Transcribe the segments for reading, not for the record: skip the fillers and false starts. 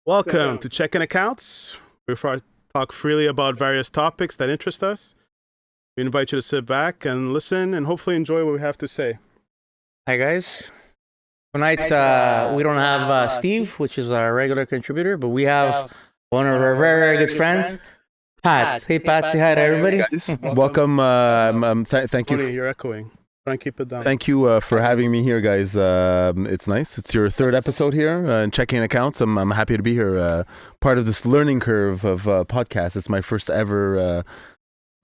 Welcome to Checkin Accounts. We talk freely about various topics that interest us. We invite you to sit back and listen and hopefully enjoy what we have to say. Hi, guys. Tonight, we don't have Steve, which is our regular contributor, but we have one of our very, very good friends, Pat. Hey, Pat, say hi to everybody. Guys, welcome. Thank you. Tony, you're echoing. Try and keep it down. Thank you for having me here, guys. It's nice. It's your third episode here in Checking Accounts. I'm happy to be here. Part of this learning curve of podcasts. It's my first ever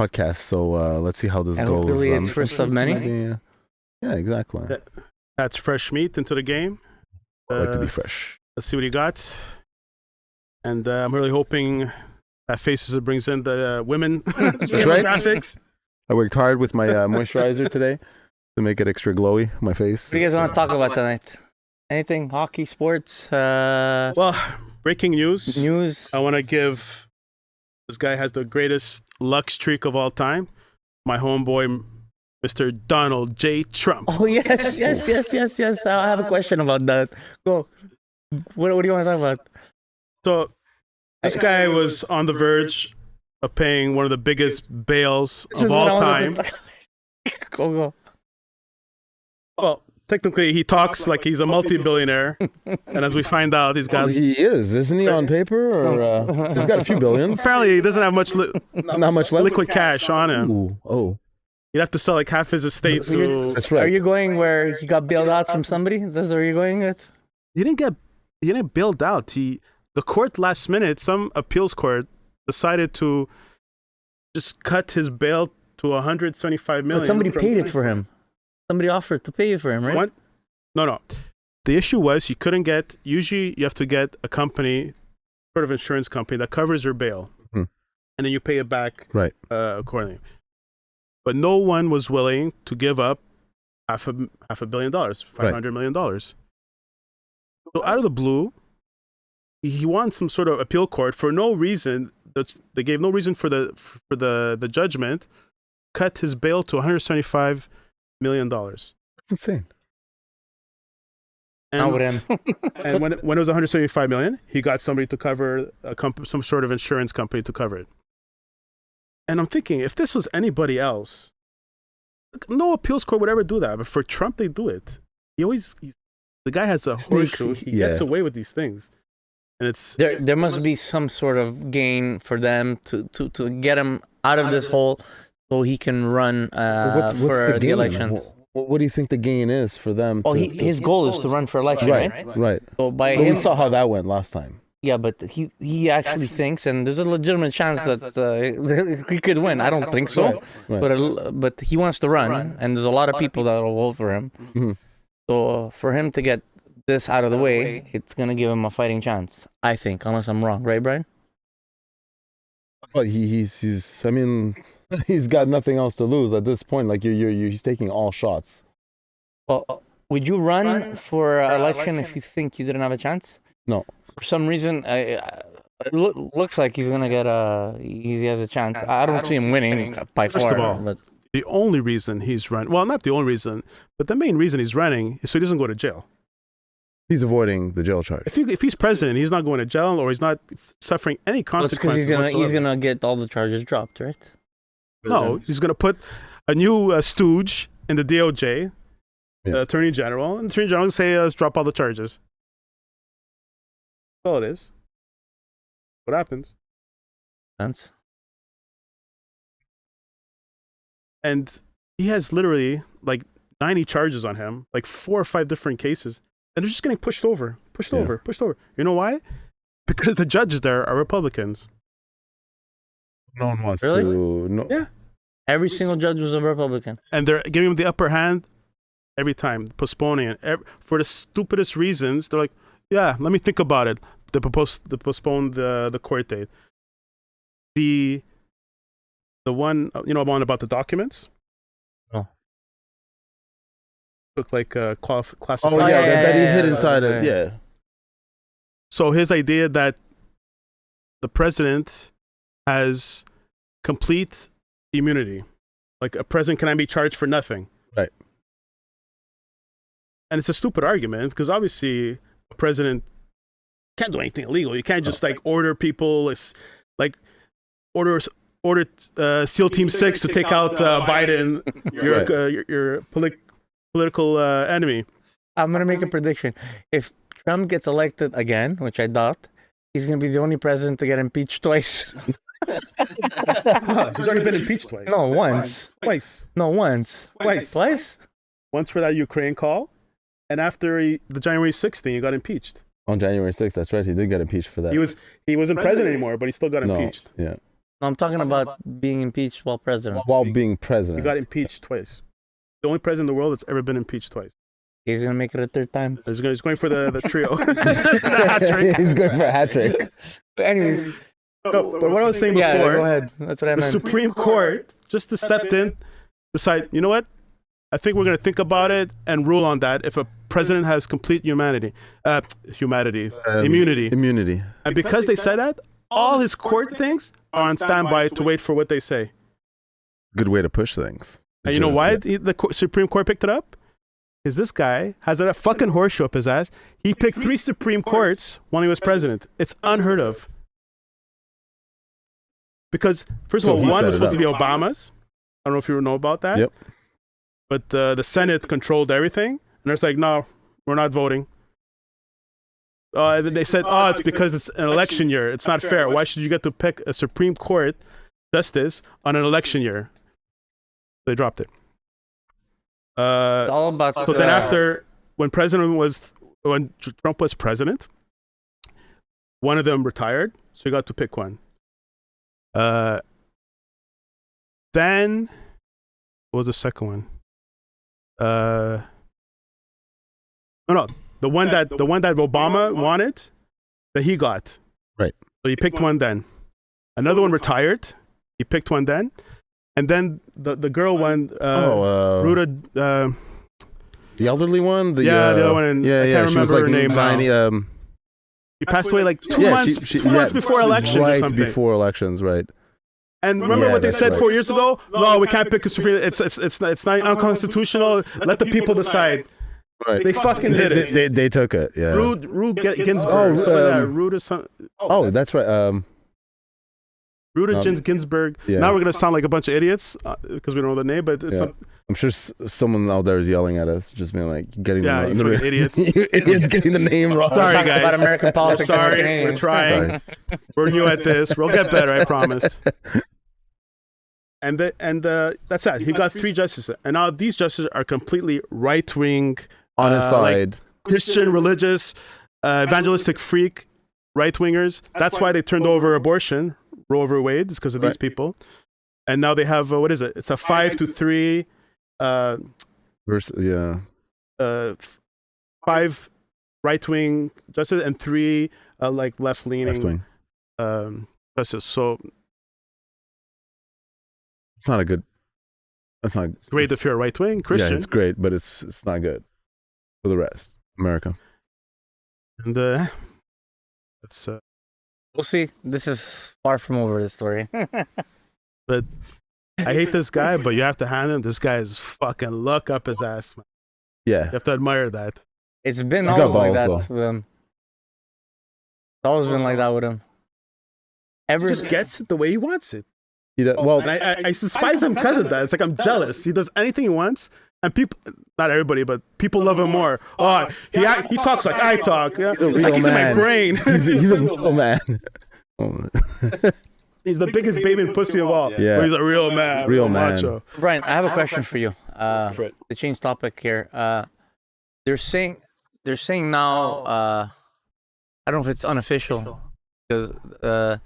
podcast, so let's see how this goes. Hopefully it's first of many. Yeah, exactly. That's fresh meat into the game. I like to be fresh. Let's see what you got. And I'm really hoping that Faces it brings in the women That's right. graphics. I worked hard with my moisturizer today to make it extra glowy, my face. What do you guys want to talk about tonight? Anything? Hockey, sports? Well, breaking news. News? I want to give this guy has the greatest luck streak of all time. My homeboy, Mr. Donald J. Trump. Oh, yes. I have a question about that. Go. What do you want to talk about? So this guy was on the verge of paying one of the biggest bails of all time. Go. Well, technically, he talks like he's a multi-billionaire. And as we find out, he's got... He is, isn't he, on paper? Or he's got a few billions. Apparently, he doesn't have much Not much left. liquid cash on him. Ooh, oh. He'd have to sell like half his estate to... That's right. Are you going where he got bailed out from somebody? Is that where you're going with? He didn't bailed out. The court last minute, some appeals court decided to just cut his bail to $175 million. But somebody paid it for him. Somebody offered to pay it for him, right? What? No. The issue was you couldn't get, usually you have to get a company, sort of insurance company that covers your bail. Mhm. And then you pay it back Right. accordingly. But no one was willing to give up half a $500 million, $500 million. So out of the blue, he won some sort of appeal court for no reason. They gave no reason for the judgment. Cut his bail to $175 million. That's insane. And, Not with him. and when it was $175 million, he got somebody to cover some sort of insurance company to cover it. And I'm thinking, if this was anybody else, no appeals court would ever do that. But for Trump, they do it. The guy has a horseshoe. He gets away with these things. And it's There must be some sort of gain for them to get him out of this hole so he can run for the election. What do you think the gain is for them? Oh, his goal is to run for election, right? Right. So by But him, we saw how that went last time. yeah, but he actually thinks, and there's a legitimate chance that he could win. I don't think so, Right. but he wants to run, and there's a lot of people that will vote for him. Mhm. So for him to get this out of the way, it's gonna give him a fighting chance, I think, unless I'm wrong, right, Brian? But he's I mean, he's got nothing else to lose at this point. Like he's taking all shots. Well, would you run for election if you think you didn't have a chance? No. For some reason, it looks like he's gonna get he has a chance. I don't see him winning by First far. of all, but the only reason he's running. Well, not the only reason, but the main reason he's running is so he doesn't go to jail. He's avoiding the jail charge. If he's president, he's not going to jail or he's not suffering any that's because consequences. he's gonna get all the charges dropped, right? No, he's going to put a new stooge in the DOJ, Yeah. the Attorney General, and the Attorney General will say, let's drop all the charges. That's all it is. What happens? Sense. And he has literally like 90 charges on him, like 4 or 5 different cases, and they're just getting pushed over. You know why? Because the judges there are Republicans. No one wants Really? to. No. Yeah. Every single judge was a Republican. And they're giving him the upper hand every time, postponing it. For the stupidest reasons, they're like, yeah, let me think about it. They postpone the court date. The one, one about the documents? Oh. Look like classified. Oh yeah, that he hid yeah, inside yeah. it. Yeah. So his idea that the president has complete immunity, like a president cannot be charged for nothing. Right. And it's a stupid argument because obviously a president can't do anything illegal. You can't just like order people, like order SEAL Team 6 to take out Biden, your political enemy. I'm gonna make a prediction. If Trump gets elected again, which I doubt, he's gonna be the only president to get impeached twice. He's already been impeached twice. No, once. Twice. No, once. Twice? Once for that Ukraine call, and after the January 6th thing, he got impeached. On January 6th, that's right. He did get impeached for that. He wasn't president anymore, but he still got impeached. Yeah. No, I'm talking about being impeached while president. While being president. He got impeached twice. The only president in the world that's ever been impeached twice. He's gonna make it a third time. He's going for the trio. He's going for a hat trick. But anyways, no, but what I was saying before, go ahead. That's what I the meant. Supreme Court just stepped in, decide, you know what? I think we're going to think about it and rule on that if a president has complete immunity. Immunity. And because they said that, all his court things are on standby to wait for what they say. Good way to push things. And you know why the Supreme Court picked it up? Because this guy has a fucking horseshoe up his ass. He picked 3 Supreme Courts when he was president. It's unheard of. Because, first of all, one was supposed to be Obama's. I don't know if you know about that. Yep. But the Senate controlled everything. And they're like, no, we're not voting. They said, it's because it's an election year. It's not fair. Why should you get to pick a Supreme Court justice on an election year? They dropped it. It's all about. So then after, when Trump was president, one of them retired. So you got to pick one. Then, what was the second one? The one that Obama wanted, that he got. Right. So he picked one then. Another one retired. He picked one then. And then the girl one, Ruta. The elderly one? The other one. I can't remember her name now. She passed away like 2 months, 2 months before elections or something. Right before elections, right. And remember what they said 4 years ago? No, we can't pick a Supreme. It's not unconstitutional. Let the people decide. Right. They fucking did it. They took it. Yeah. Ruth Ginsburg. That's right. Ruta Ginsburg. Yeah. Now we're gonna sound like a bunch of idiots because we don't know the name, but it's I'm sure someone out there is yelling at us, just being like, getting you fucking idiots. You idiots getting the name wrong. Sorry, guys. About American politics. Sorry, we're trying. We're new at this. We'll get better, I promise. And that's that. He got 3 justices, and now these justices are completely right wing, on his side, like Christian, religious, evangelistic freak, right wingers. That's why they turned over abortion, Roe v. Wade, is because of these people. And now they have what is it? It's a 5-3. 5 right wing justices and 3 like left leaning justices. So it's not a good. That's not great if you're a right wing Christian. Yeah, it's great, but it's not good for the rest America. And it's we'll see. This is far from over, this story. But I hate this guy, but you have to hand him. This guy is fucking luck up his ass, man. Yeah. You have to admire that. It's been always like that with him. It's always been like that with him. He just gets it the way he wants it. And I despise him because of that. It's like I'm jealous. He does anything he wants, and people, not everybody, but people love him more. Oh, he talks like I talk. Yeah? It's like he's in my brain. he's a real man. He's the biggest baby pussy of all. Yeah. But he's a real man. Real man. Macho. Brian, I have a question for you. To change topic here. They're saying now, I don't know if it's unofficial, because they're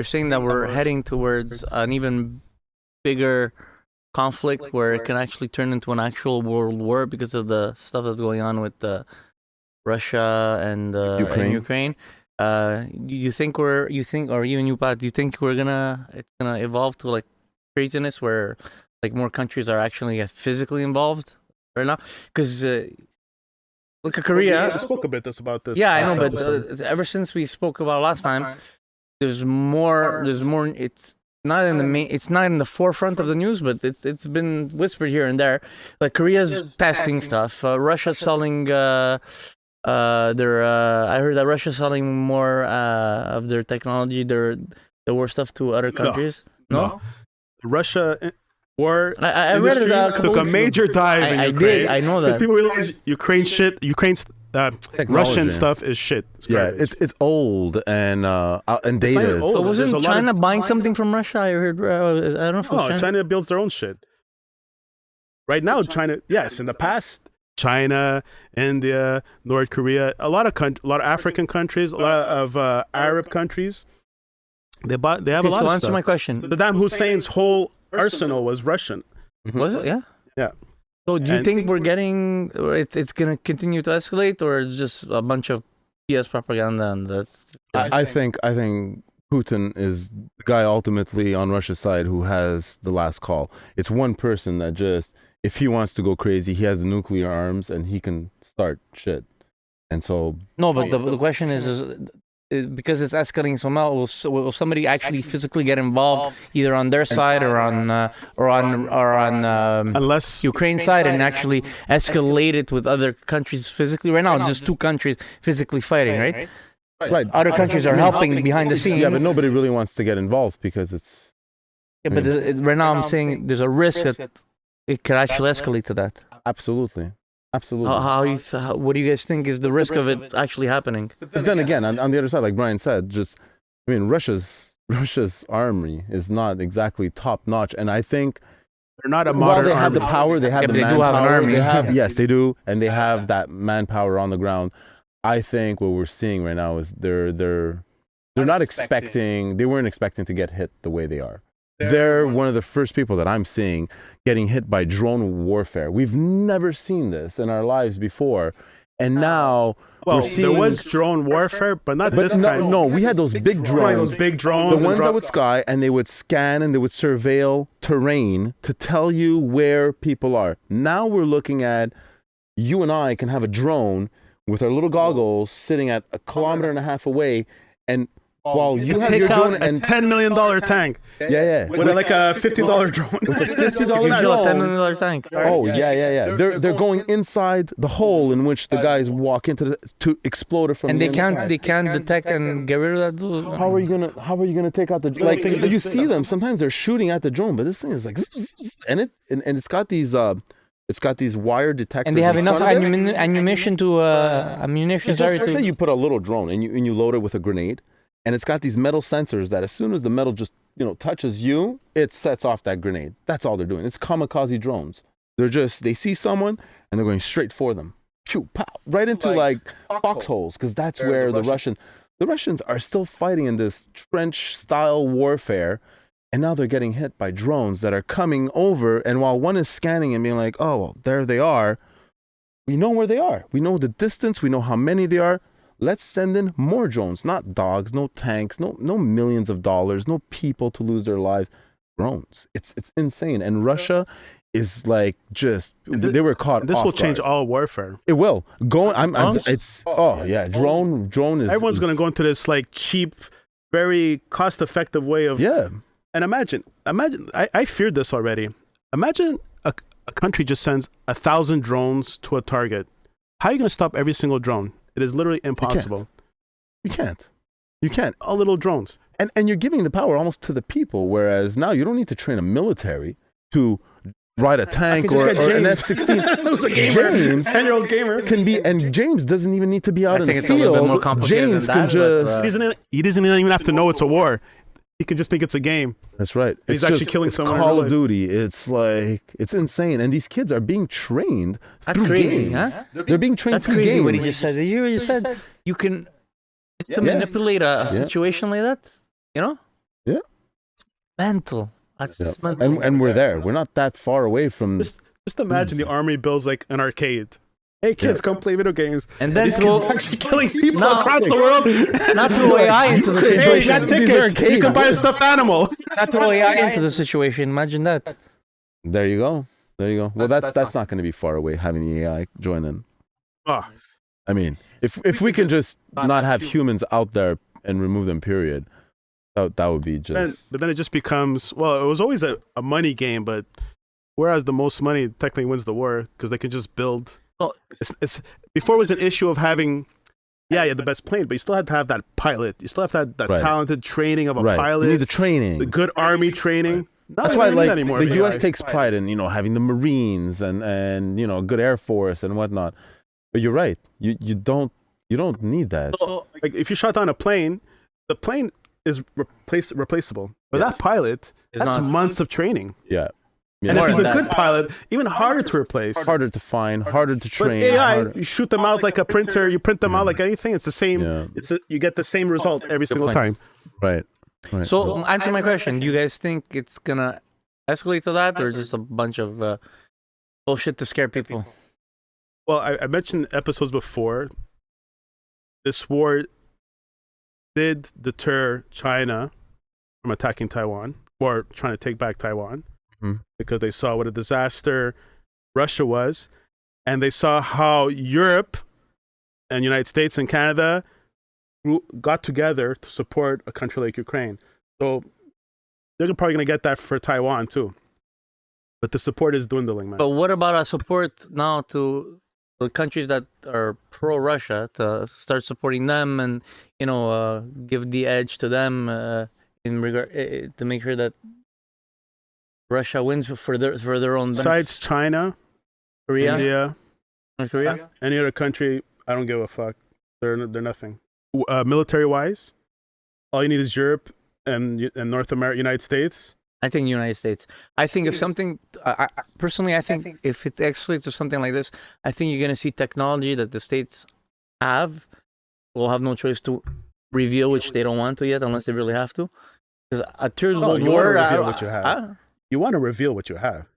saying that we're heading towards an even bigger conflict where it can actually turn into an actual world war because of the stuff that's going on with Russia and Ukraine. You think, or even you, Pat, do you think it's gonna evolve to like craziness where like more countries are actually physically involved right now? Because look at Korea. We spoke a bit about this. Yeah, I know, but ever since we spoke about last time, there's more. It's not in the main. It's not in the forefront of the news, but it's been whispered here and there. Like Korea's testing stuff. Russia's selling I heard that Russia's selling more of their technology, the war stuff to other countries. No? Russia war I read it a couple took a weeks major ago. dive in I Ukraine. did. I know Because that. people realize Ukraine's Russian stuff is shit. It's garbage. it's old and even dated. old. So There's wasn't a lot China of- buying something from Russia? I heard. I don't know if it was No, China builds their own shit. Right now, China. Yes, in the past, China, India, North Korea, a lot of African countries, a lot of Arab countries. They have Okay, a lot so of answer stuff. my question. Saddam Hussein's whole arsenal was Russian. Was it? Yeah. Yeah. So do you And- think we're getting? Or it's going to continue to escalate, or it's just a bunch of PS propaganda and that's? I think Putin is the guy ultimately on Russia's side who has the last call. It's one person that just, if he wants to go crazy, he has the nuclear arms and he can start shit. And so No, but the question is because it's escalating so much, will somebody actually physically get involved either on their side or on Unless Ukraine side and actually escalate it with other countries physically? Right now, just two countries physically fighting, right? right, Other countries are helping behind the scenes. yeah, but nobody really wants to get involved because it's Yeah, but right now I'm saying there's a risk that it could actually escalate to that. absolutely. What do you guys think is the risk of it actually happening? But then again, on the other side, like Brian said, Russia's army is not exactly top notch, and I think they're not a while modern they have army. the power, they have Yeah, the but they do manpower. have an army. They have, yes, they do, and they have that manpower on the ground. I think what we're seeing right now is they're not expecting. They weren't expecting to get hit the way they are. They're one of the first people that I'm seeing getting hit by drone warfare. We've never seen this in our lives before, and now Well, we're seeing. there was drone warfare, but not this no, kind. no, we had those big drones. Those big drones. The and ones that drop- would sky and they would scan and they would surveil terrain to tell you where people are. Now we're looking at, you and I can have a drone with our little goggles sitting at 1.5 kilometers away, and while you have Take your out drone a and $10 million tank yeah, with like a $50 drone. with a $50 You drill a $10 drone. million tank. Oh yeah. They're going inside the hole in which the guys walk into to explode it from. And the they inside. can't detect and get rid of that. How are you gonna take out the like? You see them sometimes they're shooting at the drone, but this thing is like, and it's got these wire detectors. And they have in enough front of it. ammunition to Let's say you put a little drone and you load it with a grenade, and it's got these metal sensors that as soon as the metal just touches you, it sets off that grenade. That's all they're doing. It's kamikaze drones. They see someone and they're going straight for them. Phew, pow, right into like foxholes, because that's where the Russians are still fighting in this trench style warfare. And now they're getting hit by drones that are coming over. And while one is scanning and being like, oh, well, there they are, we know where they are. We know the distance. We know how many they are. Let's send in more drones, not dogs, no tanks, no millions of dollars, no people to lose their lives. Drones. It's insane. And Russia is like they were caught. This off will change guard. all warfare. It will. Drone is. Everyone's going to go into this like cheap, very cost-effective way of. Yeah. And imagine. I feared this already. Imagine a country just sends 1,000 drones to a target. How are you going to stop every single drone? It is literally impossible. You can't. All little drones. And you're giving the power almost to the people, whereas now you don't need to train a military to ride a tank or an F-16. It was a gamer, James, 10-year-old gamer. can be, and James doesn't even need to be out in the it's a little bit more field. complicated James than can that, just. but, He doesn't even have to know it's a war. He could just think it's a game. That's right. He's It's actually just- killing it's someone in Call real of life. Duty. It's like, it's insane. And these kids are being trained That's through crazy, games. huh? They're being trained That's through crazy games. what he just said. You hear what you said? You can manipulate a situation like that, Yeah. Mental. That's Yeah. just mental. And we're there. We're not that far away from. Just imagine the army builds like an arcade. Hey kids, come play video games. And then These throw, kids are actually killing people No. across the world. not throw AI into the Hey, you situation. got These are tickets. You arcade. can buy a stuffed animal. Not throw AI into the situation. Imagine that. There you go. Well, that's not going to be far away. Having the AI join in. Oh, I mean, if we can just not have humans out there and remove them, period. That would be just. but then it just becomes, well, it was always a money game, but whereas the most money technically wins the war because they can just build. Well, It's Before it was an issue of having, you had the best plane, but you still had to have that pilot. You still have to have that Right. talented training of a Right. pilot. You need the training. The good army training. No, That's you why, don't need like, that anymore, the man. U.S. takes pride in, having the Marines and a good Air Force and whatnot. But you're right. You don't need that. So, Like, if you shut down a plane, the plane is replaceable. But Yes. that pilot, It's that's not- months of training. Yeah. And if More he's a than good that. pilot, even harder to replace. Harder to find, harder to But train. AI, harder- you shoot them out like a printer. You print them Yeah. out like anything. It's the same. Yeah. You get the same result every single point. time. Right. Right. So, answer my question. Do you guys think it's gonna escalate to that, or just a bunch of bullshit to scare people? Well, I mentioned episodes before. This war did deter China from attacking Taiwan or trying to take back Taiwan because they saw what a disaster Russia was, and they saw how Europe and United States and Canada got together to support a country like Ukraine. So they're probably going to get that for Taiwan too. But the support is dwindling, man. But what about our support now to the countries that are pro-Russia to start supporting them and give the edge to them in regard to make sure that Russia wins for their own benefit? Besides China, Korea, India, North Korea. any other country, I don't give a fuck. They're nothing. Military-wise, all you need is Europe and North America, United States. I think United States. I think if something, personally, I think if it escalates to something like this, I think you're gonna see technology that the states will have no choice to reveal, which they don't want to yet, unless they really have to. Because a third world you wanna war, reveal what you have. You want to reveal what you have.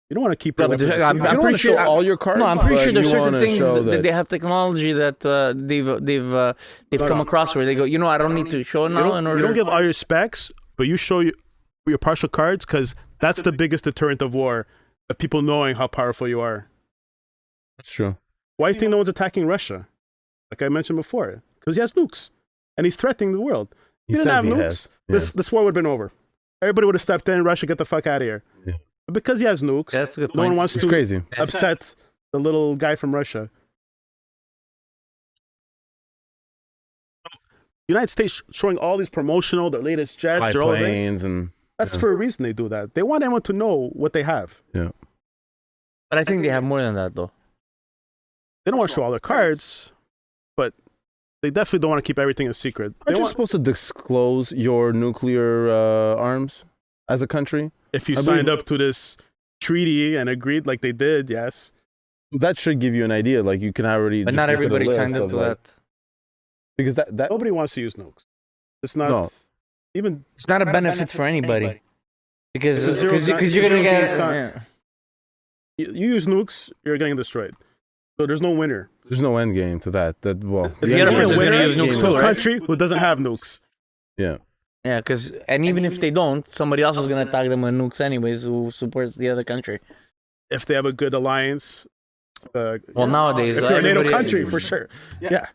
You don't want to keep your Yeah, but weapons there's- I'm secret. You don't pretty want to show sure- all your cards. no, I'm pretty but sure there's you certain wanna things show that they have technology that they've come across where they go, I don't need to show it now in order. You don't give all your specs, but you show your partial cards because that's the biggest deterrent of war, of people knowing how powerful you are. That's true. Why do you think no one's attacking Russia? Like I mentioned before, because he has nukes, and he's threatening the world. He He didn't says have he nukes. has. This war would have been over. Everybody would have stepped in. Russia, get the fuck out of here. Yeah. But because he has nukes, That's a good no one point. wants It's to crazy. upset the little guy from Russia. United States showing all these promotional, their latest jets, High their all planes and that's for a reason they do that. They want everyone to know what they have. yeah. But I think they have more than that, though. They don't want to show all their cards, but they definitely don't want to keep everything a secret. They Aren't you want, supposed to disclose your nuclear arms as a country? if you I signed believe- up to this treaty and agreed like they did, yes. That should give you an idea. Like you can already. But just not look at a everybody list signed up of, to like- that. Because that Nobody wants to use nukes. It's not No. even. It's not a benefit for anybody. Because It's a zero sum- you're gonna zero get sum. yeah. You use nukes, you're getting destroyed. So there's no winner. there's no end game to that. That well, There's The only other a person's winner gonna use nukes to too, a right? country who doesn't have nukes. yeah. Yeah, and even if they don't, somebody else is gonna attack them with nukes anyways, who supports the other country. If they have a good alliance. Well, nowadays, if they're a NATO everybody- country, for sure. Yeah.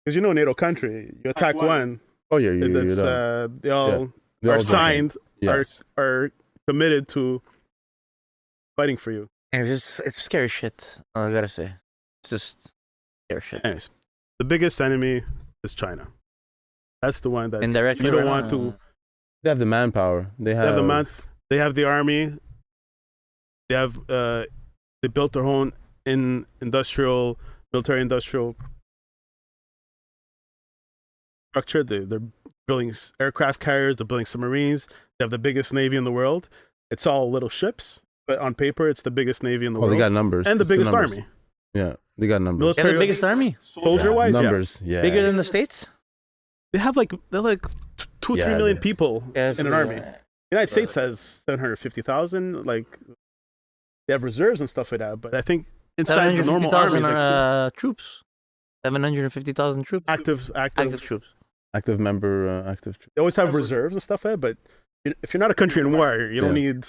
Because NATO country, you attack one, Oh yeah, you that's, don't. they all They are all signed, Yes. are committed to fighting for you. And it's scary shit. I gotta say, it's just scary shit. Anyways, the biggest enemy is China. That's the one that Indirectly, you don't right? want to. They have the manpower. They They have, have the month. They have the army. They have. They built their own military industrial structure. They're building aircraft carriers. They're building submarines. They have the biggest navy in the world. It's all little ships, but on paper, it's the biggest navy in the Oh, world. they got numbers. and the It's biggest numbers. army. Yeah, they got numbers. Yeah, Military, the biggest army, soldier-wise, yeah. numbers. Yeah. bigger than the states. They're like 2-3 Yeah, million they- people in an army. United States has 750,000. Like they have reserves and stuff like that. But I think inside the normal army, 750,000 is like troops. 750,000 troops. active. Active troops. Active member. Active. They always have reserves and stuff like that. But if you're not a country in war, you don't need.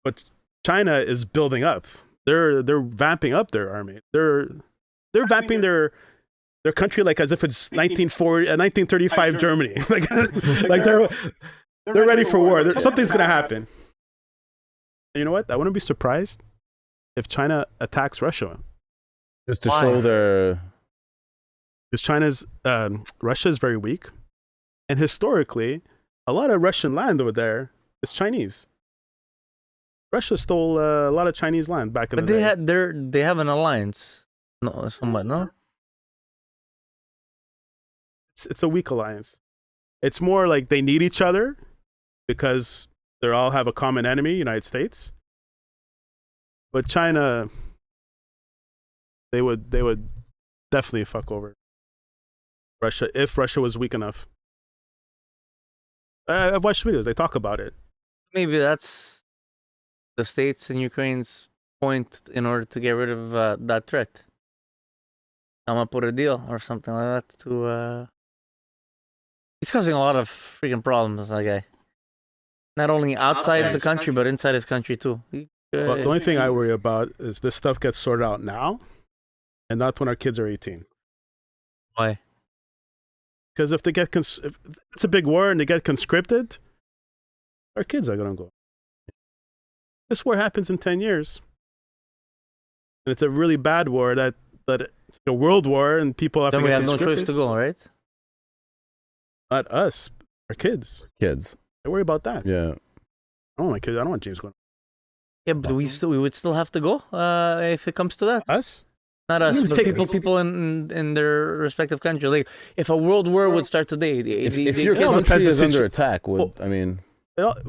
But China is building up. They're vamping up their army. They're vamping their country like as if it's 1935 Germany. like they're ready for war. Something's gonna happen. And you know what? I wouldn't be surprised if China attacks Russia. Just to show their. Because Russia is very weak, and historically, a lot of Russian land over there is Chinese. Russia stole a lot of Chinese land back in the day. But they have an alliance, no, somewhat, no. It's a weak alliance. It's more like they need each other because they all have a common enemy, United States. But China, they would definitely fuck over Russia if Russia was weak enough. I've watched videos. They talk about it. Maybe that's the States and Ukraine's point in order to get rid of that threat. I'm gonna put a deal or something like that to. He's causing a lot of freaking problems, that guy. Not only outside the country, but inside his country too. Well, the only thing I worry about is this stuff gets sorted out now, and not when our kids are 18. Why? Because if they get if it's a big war and they get conscripted, our kids are gonna go. This war happens in 10 years, and it's a really bad war that it's a world war, and people have Then to we get have no conscripted. choice to go, right? Not us, our kids. Kids. I worry about that. Yeah. I don't want my kids. I don't want James going. Yeah, but we would still have to go if it comes to that. Us? Not us, You but take us. people in their respective country. Like if a world war would start today, If they your can't- country depends is the under attack, Well,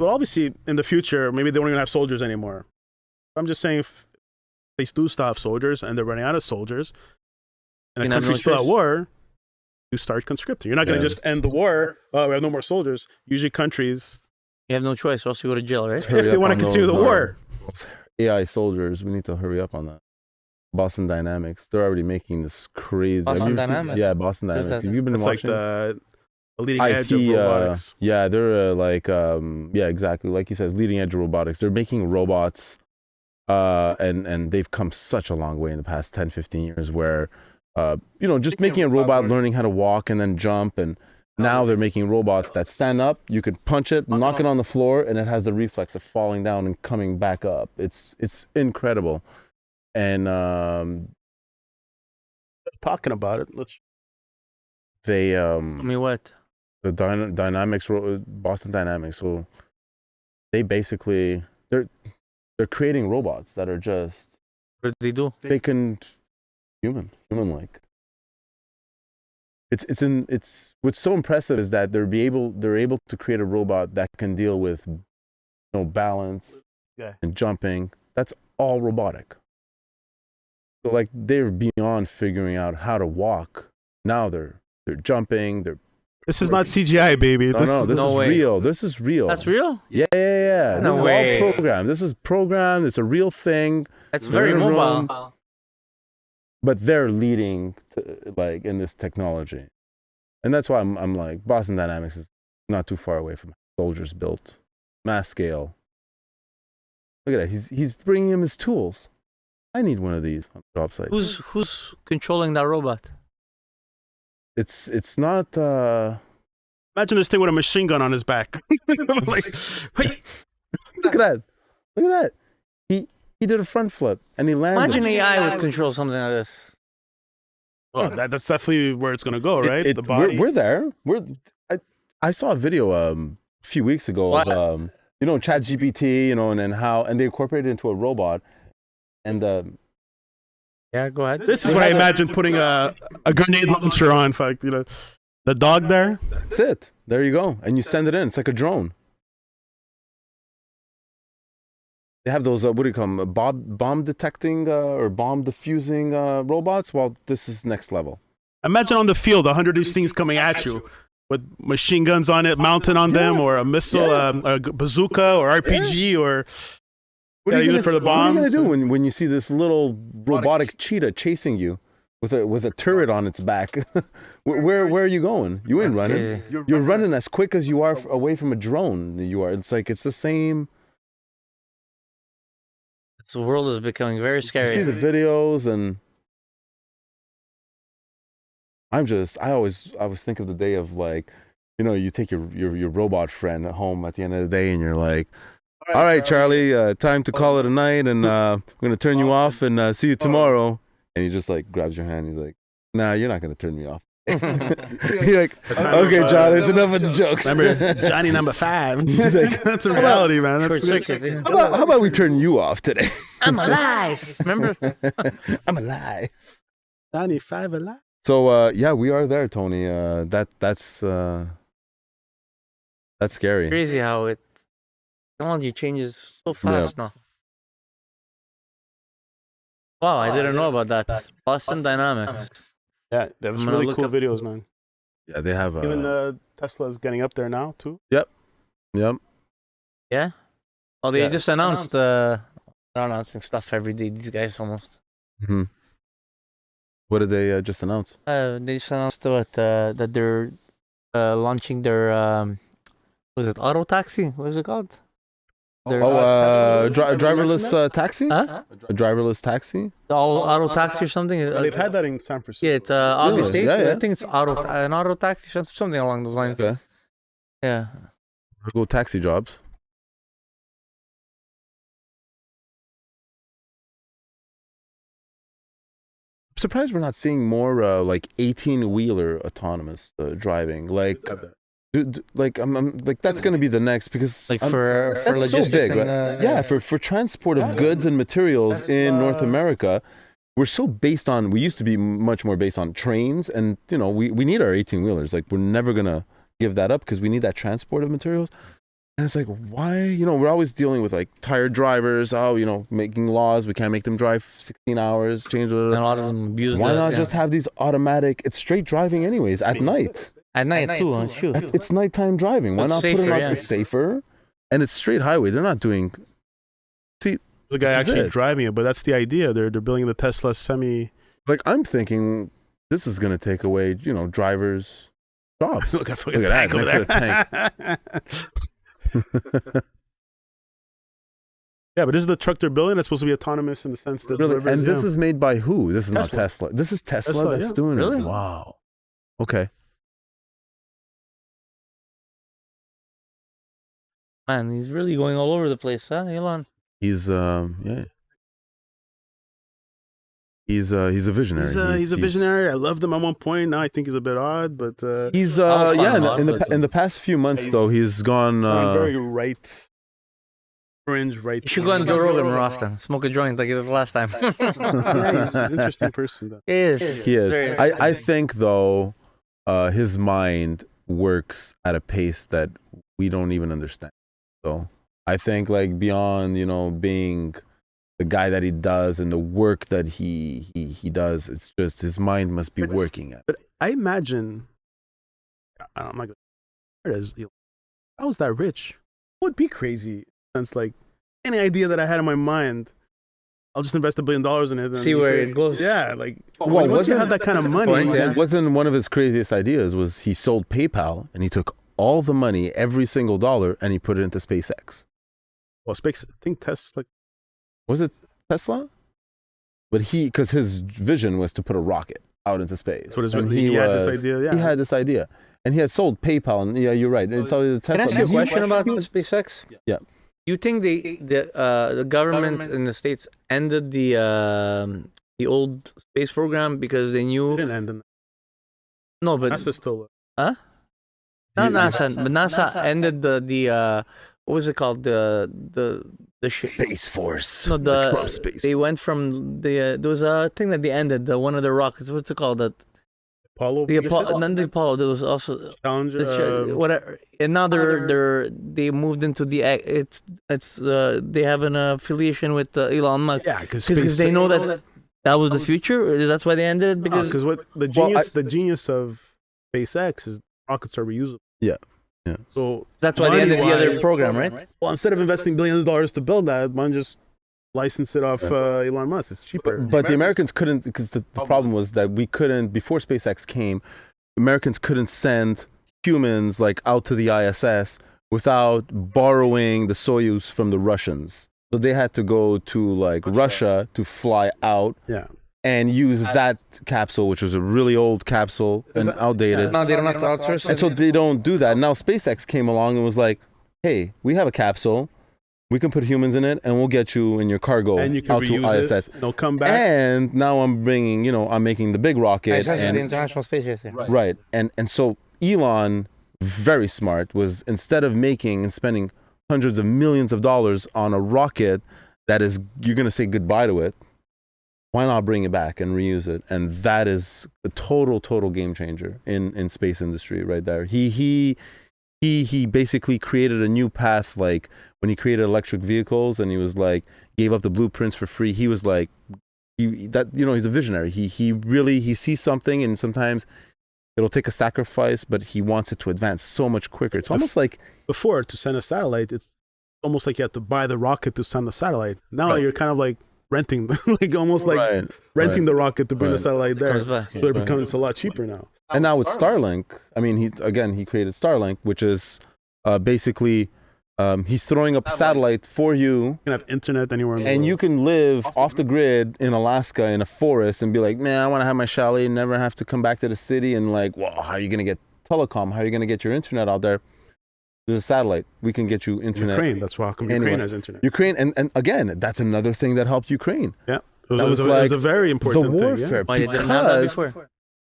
obviously, in the future, maybe they won't even have soldiers anymore. I'm just saying, if they do still have soldiers and they're running out of soldiers, and You a have no country's still at choice. war, you start conscripting. You're not going to Yeah. just end the war. Oh, we have no more soldiers. Usually, countries, you have no choice, or else you go to jail, right? Hurry if they up want to on continue the those, war, those AI soldiers, we need to hurry up on that. Boston Dynamics, they're already making this crazy. Boston have you seen- Dynamics? Yeah, Boston Where's Dynamics. that? Have you been it's like watching? the leading edge IT, of robotics. yeah, they're yeah, exactly. Like he says, leading edge of robotics. They're making robots, and they've come such a long way in the past 10, 15 years where, just making a robot, learning how to walk and then jump. And now they're making robots that stand up. You could punch it, knock it on the floor, and it has the reflex of falling down and coming back up. It's incredible. And Talking about it. they I mean, what? the Dynamics, Boston Dynamics. So they basically they're creating robots that are just What do they do? they can human like. It's what's so impressive is that they're able to create a robot that can deal with balance and jumping. That's all robotic. So like they're beyond figuring out how to walk. Now they're jumping. This is not CGI, baby. This is No way. real. This is real. That's real? Yeah. No This way. is all programmed. This is programmed. It's a real thing. That's They're very in a room. mobile. But they're leading in this technology, and that's why I'm like Boston Dynamics is not too far away from soldiers built, mass scale. Look at that. He's bringing him his tools. I need one of these on the job site. Who's controlling that robot? It's not. Imagine this thing with a machine gun on his back. Like, wait. Look at that. He did a front flip and he landed. Imagine AI would control something like this. Well, that's definitely where it's going to go, right? The We're, body. we're there. I saw a video a few weeks ago What? of ChatGPT, and they incorporated it into a robot, and Yeah, go ahead. This is what I imagine putting a grenade launcher on. Fuck, the dog there. that's it. There you go, and you send it in. It's like a drone. They have those what do you call them? Bomb detecting or bomb diffusing robots. Well, this is next level. Imagine on the field, 100 of these things coming at you with machine guns on it, mounted on them, or a missile, a bazooka, or RPG, or What use it for the What are you bombs. gonna do when you see this little robotic cheetah chasing you with a turret on its back? where are you going? You ain't That's running. crazy. You're running as quick as you are away from a drone. You are. It's like it's the same. The world is becoming very You scary. see the videos, and I always think of the day of like, you take your robot friend home at the end of the day, and you're like, all right, Charlie, time to call it a night, and we're gonna turn you off and see you tomorrow. and he just like grabs your hand. He's like, "Nah, you're not gonna turn me off." You're like, "Okay, John, it's enough of the jokes." Remember Johnny number 5? He's like, that's a reality, man. That's How about we turn you off today? I'm alive. Remember? I'm alive. Johnny 5 alive. So yeah, we are there, Tony. That's scary. Crazy how technology changes so fast now. Wow, I didn't know about that. Boston Dynamics. Yeah, that was really cool videos, man. Yeah, they have even Tesla's getting up there now too. Yep. Yeah. Oh, they just announced. They're announcing stuff every day. These guys almost. Mm-hmm. What did they just announce? They just announced that they're launching their was it auto taxi? What is it called? Driverless taxi? Huh? A driverless taxi? All auto taxi or something? They've had that in San Francisco. Yeah, it's August 8th. Yeah. I think it's an auto taxi, something along those lines. Okay. Yeah. Go taxi jobs. I'm surprised we're not seeing more like 18-wheeler autonomous driving. Like, I'm like that's going to be the next because Like for that's so big, right? Yeah, for transport of goods and materials in North America, we're so based on. We used to be much more based on trains, and we need our 18-wheelers. Like we're never gonna give that up because we need that transport of materials. And it's like, why? We're always dealing with like tired drivers. Making laws. We can't make them drive 16 hours. Change it. And a lot of them abuse. Why not just have these automatic? It's straight driving, anyways. At night. At night too. It's true. It's nighttime driving. Why not put it on? It's safer, and it's straight highway. They're not doing. See, the guy actually driving it, but that's the idea. They're building the Tesla semi. Like I'm thinking, this is going to take away, drivers' jobs. Look at that next to the tank. Yeah, but this is the truck they're building. It's supposed to be autonomous in the sense that really, and this is made by who? This is not Tesla. This is Tesla that's doing it. Wow. Okay. Man, he's really going all over the place, huh, Elon? He's yeah. He's a visionary. He's a visionary. I loved him at one point. Now I think he's a bit odd, but he's in the past few months though he's gone very right. Orange, right. You should go on Joe Rogan more often. Smoke a joint like you did last time. Yeah, he's an interesting person. Though. He is. He is. I think though, his mind works at a pace that we don't even understand. So I think like beyond being the guy that he does and the work that he does, it's just his mind must be working at. But I imagine, I'm like, how is that rich? It would be crazy. Sense like any idea that I had in my mind, I'll just invest $1 billion in it and see where it goes. Yeah, like once you have that kind of money, wasn't one of his craziest ideas was he sold PayPal and he took all the money, every single dollar, and he put it into SpaceX. Well, I think Tesla. Was it Tesla? But because his vision was to put a rocket out into space. So he had this idea. Yeah, he had this idea, and he had sold PayPal. And yeah, you're right. It's always Tesla. Can I ask you a question about SpaceX? Yeah. You think the government in the States ended the old space program because they knew? It didn't end in. No, but NASA still. Huh? Not NASA, but NASA ended the what was it called the Space Force. No, the Trump Space. They went from there was a thing that they ended one of the rockets. What's it called? Apollo. Not the Apollo. There was also Challenger. Whatever. And now they moved into the they have an affiliation with Elon Musk. Yeah, because they know that was the future. Or that's why they ended it because what the genius of SpaceX is rockets are reusable. Yeah. Yeah. So that's why they ended the other program, right? Well, instead of investing billions of dollars to build that, one just license it off Elon Musk. It's cheaper. But the Americans couldn't, because the problem was that we couldn't, before SpaceX came, Americans couldn't send humans like out to the ISS without borrowing the Soyuz from the Russians. So they had to go to like Russia to fly out. Yeah. And use that capsule, which was a really old capsule and outdated. No, they don't have to outsource. And so they don't do that. Now SpaceX came along and was like, hey, we have a capsule. We can put humans in it, and we'll get you in your cargo And you can out to reuse ISS. it. They'll come back. And now I'm bringing, I'm making the big rocket. ISS is and the International Space Station. Right. And so Elon, very smart, was instead of making and spending hundreds of millions of dollars on a rocket that is, you're going to say goodbye to it, why not bring it back and reuse it? And that is a total game changer in space industry right there. He basically created a new path, like when he created electric vehicles and he was like, gave up the blueprints for free. He was like, he's a visionary. He really sees something, and sometimes it'll take a sacrifice, but he wants it to advance so much quicker. It's almost like before, to send a satellite, it's almost like you have to buy the rocket to send the satellite. Now you're kind of like renting, like almost like renting the rocket to bring the satellite there. So it becomes a lot cheaper now. And now with Starlink, I mean, he created Starlink, which is basically he's throwing up a satellite for you. You can have internet anywhere in the and world. you can live off the grid in Alaska in a forest and be like, man, I want to have my chalet and never have to come back to the city. And like, well, how are you going to get telecom? How are you going to get your internet out there? There's a satellite. We can get you internet. Ukraine, that's why Ukraine has internet. Ukraine, and again, that's another thing that helped Ukraine. Yeah. It was a very important the warfare. thing. Why they didn't have that before?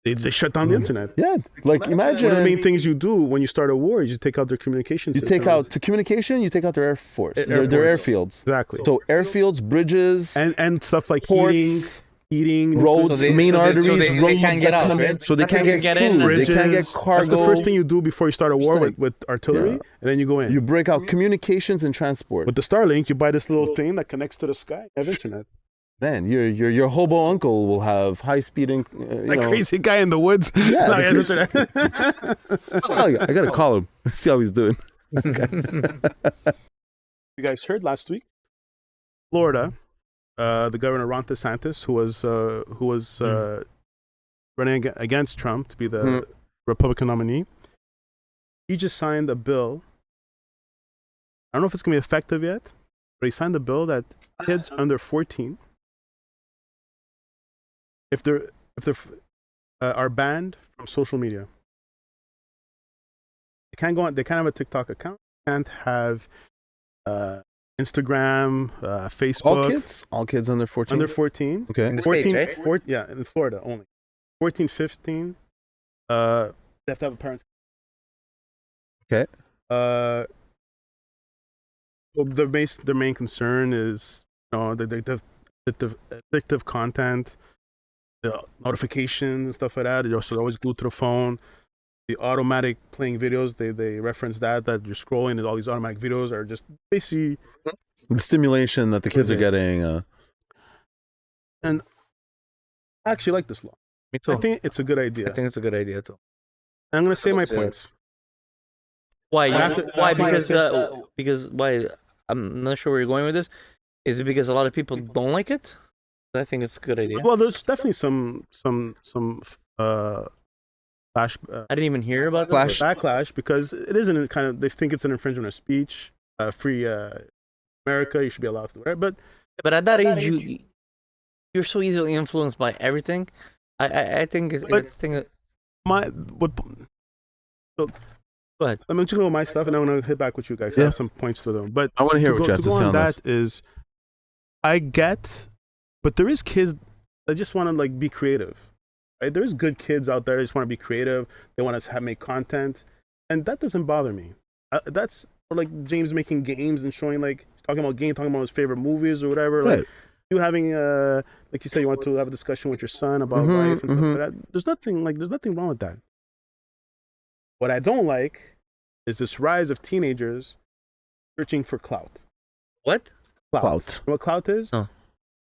They shut down the internet. Yeah, like imagine One of the main things you do when you start a war is you take out their communication you system. take out to communication, you take out their air force, their airports. airfields. Exactly. So airfields, bridges, and stuff like ports, heating, roads, main arteries, they roads can't get out, right? so they can't get in. food, bridges. they can't get cargo. That's the first thing you do before you start a war Just with artillery, and then you go in. You break out communications and transport. With the Starlink, you buy this little thing that connects to the sky. You have internet. Man, your hobo uncle will have high speed. Crazy guy in the woods. Yeah, No, he has internet. I gotta call him. See how he's doing. You guys heard last week, Florida, the governor Ron DeSantis, who was running against Trump to be the Republican nominee, he just signed a bill. I don't know if it's gonna be effective yet, but he signed a bill that kids under 14, if they're are banned from social media. They can't go on. They can't have a TikTok account. Can't have Instagram, Facebook. All kids under 14. Under 14. Okay. 14, States, right? yeah, in Florida only. 14, 15. They have to have a parent. Okay. Well, their main concern is the addictive content, the notifications, stuff like that. You're also always glued to the phone. The automatic playing videos, they reference that you're scrolling and all these automatic videos are just basically The stimulation that the kids are getting. And I actually like this law. Me too. I think it's a good idea. I think it's a good idea too. I'm going to say my points. Why? Why? After- Because why? I'm not sure where you're going with this. Is it because a lot of people don't like it? I think it's a good idea. Well, there's definitely some backlash, I didn't even hear about Flash. backlash because it isn't kind of, they think it's an infringement of speech. Free America, you should be allowed to do it. But at that age, you're so easily influenced by everything. I think it's what? So, go ahead. I'm just going to go my stuff and I'm going to hit back with you guys. I Yeah. have some points to them. But I want to hear what you have to go say on on that this. is, I get, but there is kids that just want to like be creative. Right? There's good kids out there that just want to be creative. They want to make content, and that doesn't bother me. That's or like James making games and showing like he's talking about games, talking about his favorite movies or whatever. Right. Like you having like you said, you want to have a discussion with your son about life and stuff like that. There's nothing wrong with that. What I don't like is this rise of teenagers searching for clout. What? Clout. You know what clout is? No.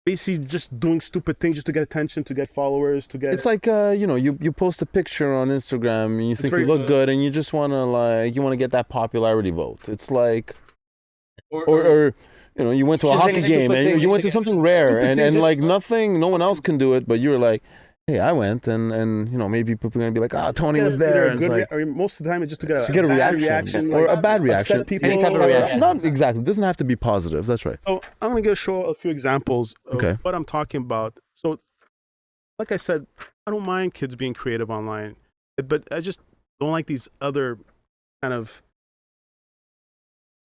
Basically just doing stupid things just to get attention, to get followers, to get... It's like you post a picture on Instagram and you think you look good and you just want to get that popularity vote. It's like or you went to a Just hockey saying game stupid and things. you went to something rare and things, like nothing, no one else can do it, but you were like, hey, I went and maybe people are gonna be like, Tony was there, and it's like or most of the time it's just to get to get a bad reaction or like, a bad reaction. upset people. Any type of reaction. Not exactly. It doesn't have to be positive. That's right. So I'm gonna show a few examples of Okay. what I'm talking about. So, like I said, I don't mind kids being creative online, but I just don't like these other kind of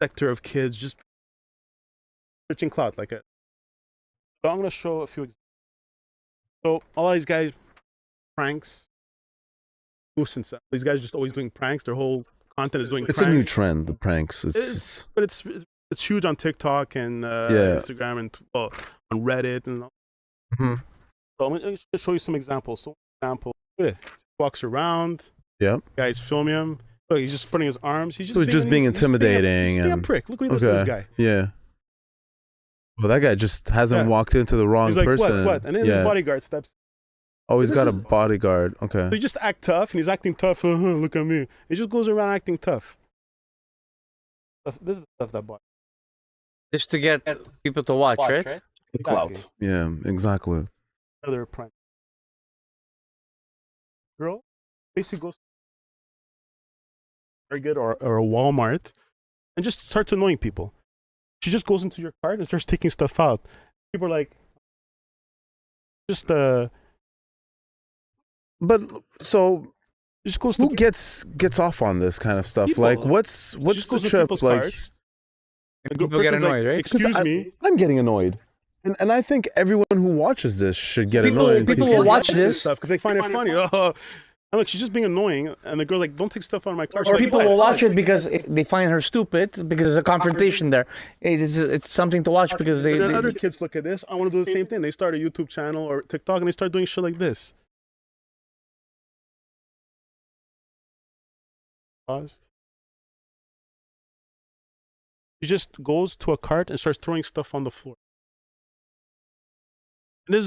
sector of kids just searching clout. So I'm gonna show a few examples. So a lot of these guys pranks, nuisance. These guys just always doing pranks. Their whole content is doing. It's pranks. a new trend, the pranks. But it's huge on TikTok and Instagram and on Reddit and. Mhm. So I'm gonna just show you some examples. So, look, walks around. Yep. Guys film him. Look, he's just spreading his arms. He's So he's just being intimidating. He's being a prick. Look what he does to this guy. Yeah. Well, that guy just hasn't walked into the wrong he's like, person. What? And then his bodyguard steps. Oh, he's got a bodyguard. Okay. So he just act tough, and he's acting tough. Look at me. He just goes around acting tough. This is the stuff that bought. Just to get people to watch, right? The clout. Yeah, exactly. Another prank. Girl basically goes to Target or a Walmart and just starts annoying people. She just goes into your cart and starts taking stuff out. People are like, But so just goes who gets off on this kind of stuff? People. Like, what's the trip like? Carts. People get annoyed, right? Excuse me. I'm getting annoyed. And I think everyone who watches this should get annoyed. People will watch this stuff because they find it funny. And look, she's just being annoying, and the girl's like, "Don't take stuff out of my car." Or people will watch it because they find her stupid because of the confrontation there. It's something to watch because they. Then other kids look at this. I want to do the same thing. They start a YouTube channel or TikTok, and they start doing shit like this. Paused. She just goes to a cart and starts throwing stuff on the floor. And this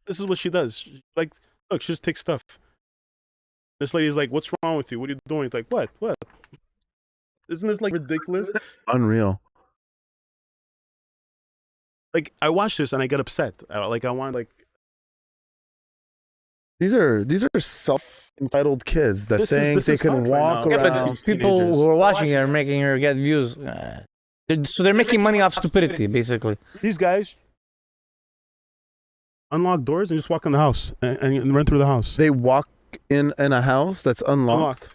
is what she does. Like, look, she just takes stuff. This lady's like, "What's wrong with you? What are you doing?" It's like, what? Isn't this like ridiculous? Unreal. Like, I watch this and I get upset. These are self-entitled kids that think they can walk right now. around. But people who are watching it are making her get views. So they're making money off stupidity, basically. These guys unlock doors and just walk in the house and run through the house. They walk in a house that's unlocked.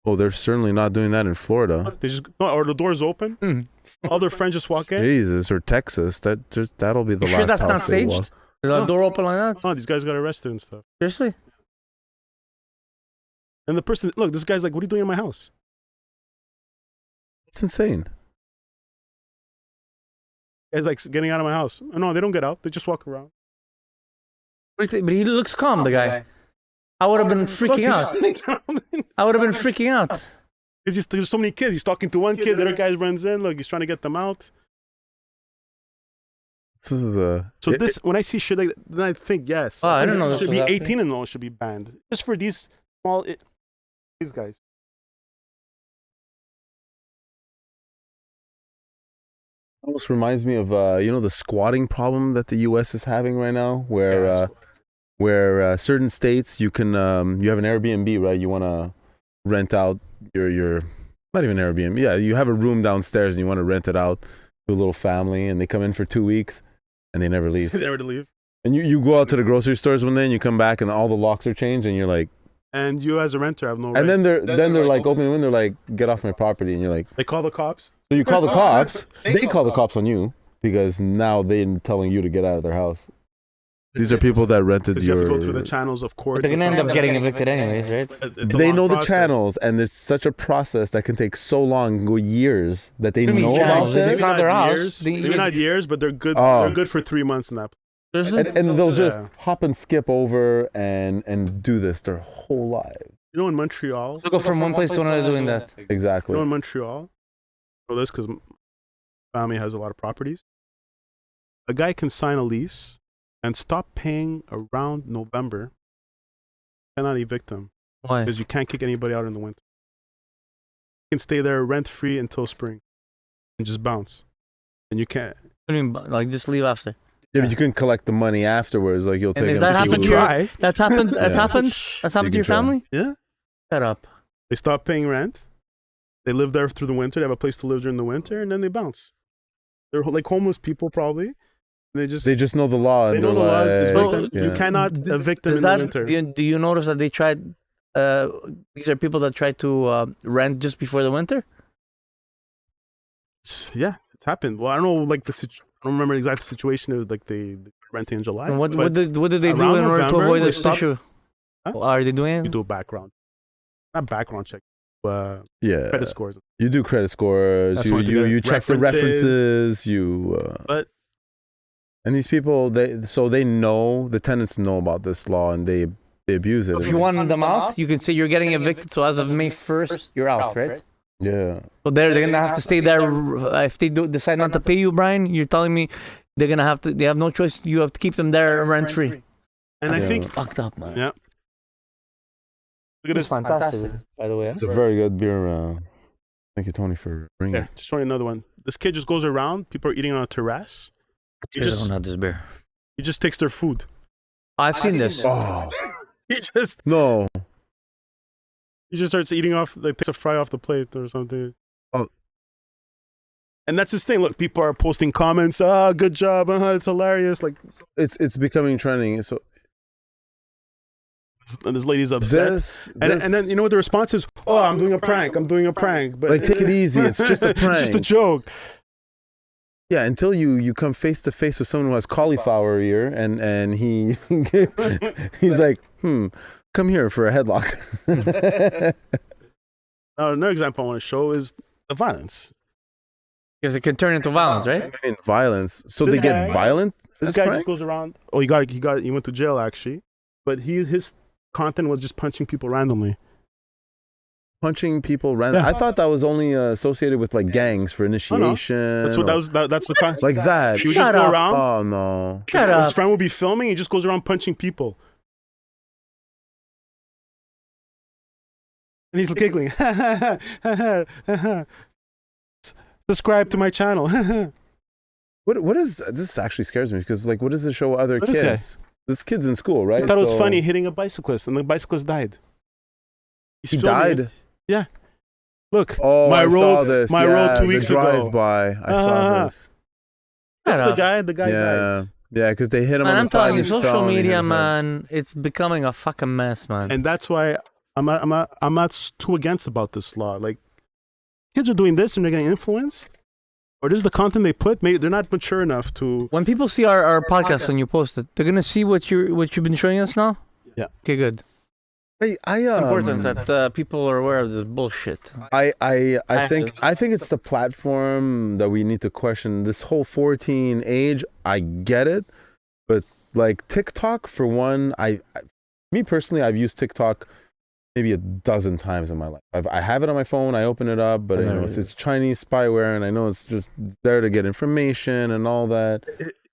Oh, they're certainly not doing that in Florida. They just or the door's open. All their friends just walk in. Jesus, or Texas. That'll be the last Sure, that's house not they staged. walk. The door open like that? Oh, these guys got arrested and stuff. Seriously? And the person, look, this guy's like, "What are you doing in my house?" It's insane. It's like getting out of my house. No, they don't get out. They just walk around. But he looks calm, the guy. I would have been freaking out. I would have been freaking out. There's so many kids. He's talking to one kid. The other guy runs in. Look, he's trying to get them out. When I see shit like that, then I think, yes. Oh, I don't know. It should be 18 and all should be banned. Just for these these guys. Almost reminds me of the squatting problem that the U.S. is having right now, where certain states you can you have an Airbnb, right? You want to rent out your not even Airbnb, you have a room downstairs and you want to rent it out to a little family, and they come in for 2 weeks and they never leave. They never leave. And you go out to the grocery stores one day and you come back and all the locks are changed and you're like. And you as a renter have no rights. And then they're like opening the window, like, "Get off my property," and you're like. They call the cops. So you call the cops. They call the cops on you because now they're telling you to get out of their house. These are people that rented You have to go through the channels of courts. They're gonna end up getting evicted anyways, right? They know the channels, and it's such a process that can take so long, go years, that they know about It's this. not their house. Maybe not years, but they're good. They're good for 3 months in that. And they'll just hop and skip over and do this their whole lives. You know, in Montreal, They'll go from one place to another doing that. Exactly. You know, in Montreal, I know this because family has a lot of properties. A guy can sign a lease and stop paying around November. Cannot evict him. Why? Because you can't kick anybody out in the winter. You can stay there rent free until spring and just bounce. And you can't. I mean, like, just leave after. Yeah, but you can collect the money afterwards. Like, you'll take them. That happened to try. That's happened. That's happened. That's happened to your family. Yeah. Shut up. They stop paying rent. They live there through the winter. They have a place to live during the winter, and then they bounce. They're like homeless people, probably. They just know the law. They and know the laws. Yeah. You cannot evict them in the winter. Do you notice that they tried? These are people that try to rent just before the winter. Yeah, happened. Well, I don't know, like I don't remember exact situation. It was like they renting in July. And what but did they do around in order to November, avoid they this stopped- issue? Huh? Are they doing You it? do a background, not background check, Yeah. credit scores. You do credit scores. That's what You they you do. check the References. references. But And these people, they know, the tenants know about this law and they abuse it. If you want them out, you can say you're getting evicted. So as of May 1st, you're out, right? Yeah. So they're gonna have to stay there. If they decide not to pay you, Brian, you're telling me they're gonna have to. They have no choice. You have to keep them there rent free. and I think Fucked up, man. yeah. Look at It's this. fantastic, by the way. It's a very good beer. Thank you, Tony, for bringing There, just showing another one. This kid just goes around. People are eating on a terrace. He I don't just have this beer. he just takes their food. I've seen this. it. Oh, He just no. starts eating off, like takes a fry off the plate or something. Oh. And that's his thing. Look, people are posting comments. Good job. It's hilarious. Like, It's becoming trending. So and this lady's upset. And then you know what the response is? Oh, I'm doing a prank. I'm doing a prank. But Like, take it easy. It's just a It's just a prank. joke. Yeah, until you come face to face with someone who has cauliflower ear and he he's like, come here for a headlock. Now, another example I want to show is the violence. Because it can turn into violence, right? I mean, violence. So This they get guy- violent? This guy just goes around. Oh, he went to jail actually, but his content was just punching people randomly. Punching people random. Yeah. I thought that was only associated with like gangs for initiation. That's what that's the content. like that. He would just Shut go up. around. Oh no. Shut His up. friend would be filming. He just goes around punching people. And he's giggling. Subscribe to my channel. What is this? Actually scares me because like, what does this show other What is kids? This kid's in school, right? I thought it was So- funny hitting a bicyclist, and the bicyclist died. He's He filming died. it. Look, Oh, my I road, saw this. my yeah, road 2 the weeks ago. drive-by. I saw this. That's Shut the up. guy. The guy Yeah, died. yeah, because they hit him Man, on the I'm side. telling you, he fell social and he hit media, his head. man, it's becoming a fucking mess, man. And that's why I'm not too against about this law. Like, kids are doing this and they're getting influenced, or this is the content they put. Maybe they're not mature enough to. When people see our podcast when you post it, they're gonna see what you've been showing us now. Yeah. Okay, good. I Important that people are aware of this bullshit. I think it's the platform that we need to question. This whole 14 age, I get it, but like TikTok for one, me personally, I've used TikTok maybe a dozen times in my life. I have it on my phone. I open it up, but you know it's Chinese spyware, and I know it's there to get information and all that.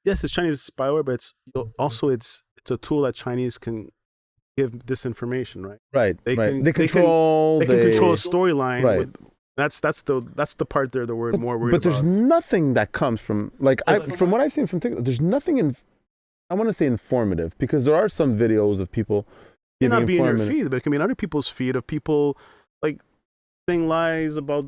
Yes, it's Chinese spyware, but it's a tool that Chinese can give disinformation, right? Right, They right. can- They they can- control. They can control a storyline. Right. That's the part they're more worried But there's about. nothing that comes from from what I've seen from TikTok. There's nothing I want to say informative, because there are some videos of people It may giving not be in your informative. feed, but it can be in other people's feed of people like saying lies about.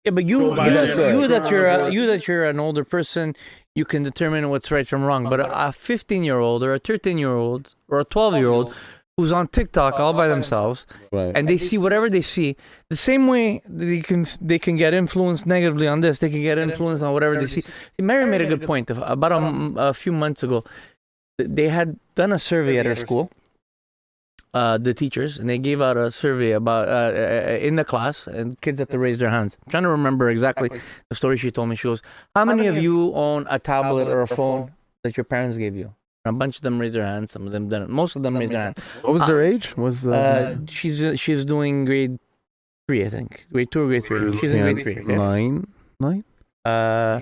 Yeah, but Go by that you're an older person, you can determine what's right from wrong. But a 15-year-old or a 13-year-old or a 12-year-old who's on TikTok all by themselves, Right. and they see whatever they see, the same way they can get influenced negatively on this, they can get influenced on whatever they see. Mary made a good point. About a few months ago, they had done a survey at her school, the teachers, and they gave out a survey about in the class, and kids had to raise their hands. I'm trying to remember exactly the story she told me. She goes, how many of you own a tablet or a phone that your parents gave you? And a bunch of them raised their hands. Some of them didn't. Most of them raised their hands. What was their age? Was She's doing grade 3, I think. Grade 2 or grade 3. She's in grade 3. Okay? 9,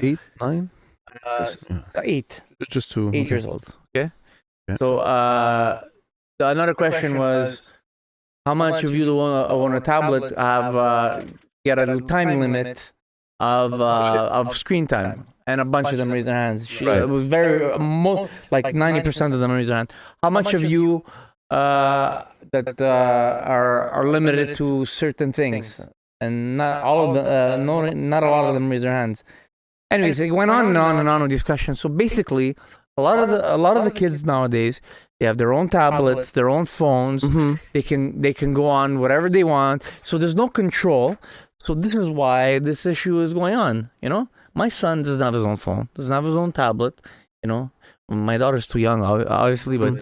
8, 9? 8. Just 2. 8 years old. Okay. Yeah. So another question was, how much of you who own a tablet have get a time limit of screen time? And a bunch of them raised their hands. It was very like 90% of them raised their hand. How much of you that are limited to certain things? And not all of them. Not a lot of them raised their hands. Anyways, it went on and on and on with these questions. So basically, a lot of the kids nowadays, they have their own tablets, their own phones. Mm-hmm. They can go on whatever they want. So there's no control. So this is why this issue is going on. You know, My son doesn't have his own phone, doesn't have his own tablet. You know, my daughter's too young, obviously, but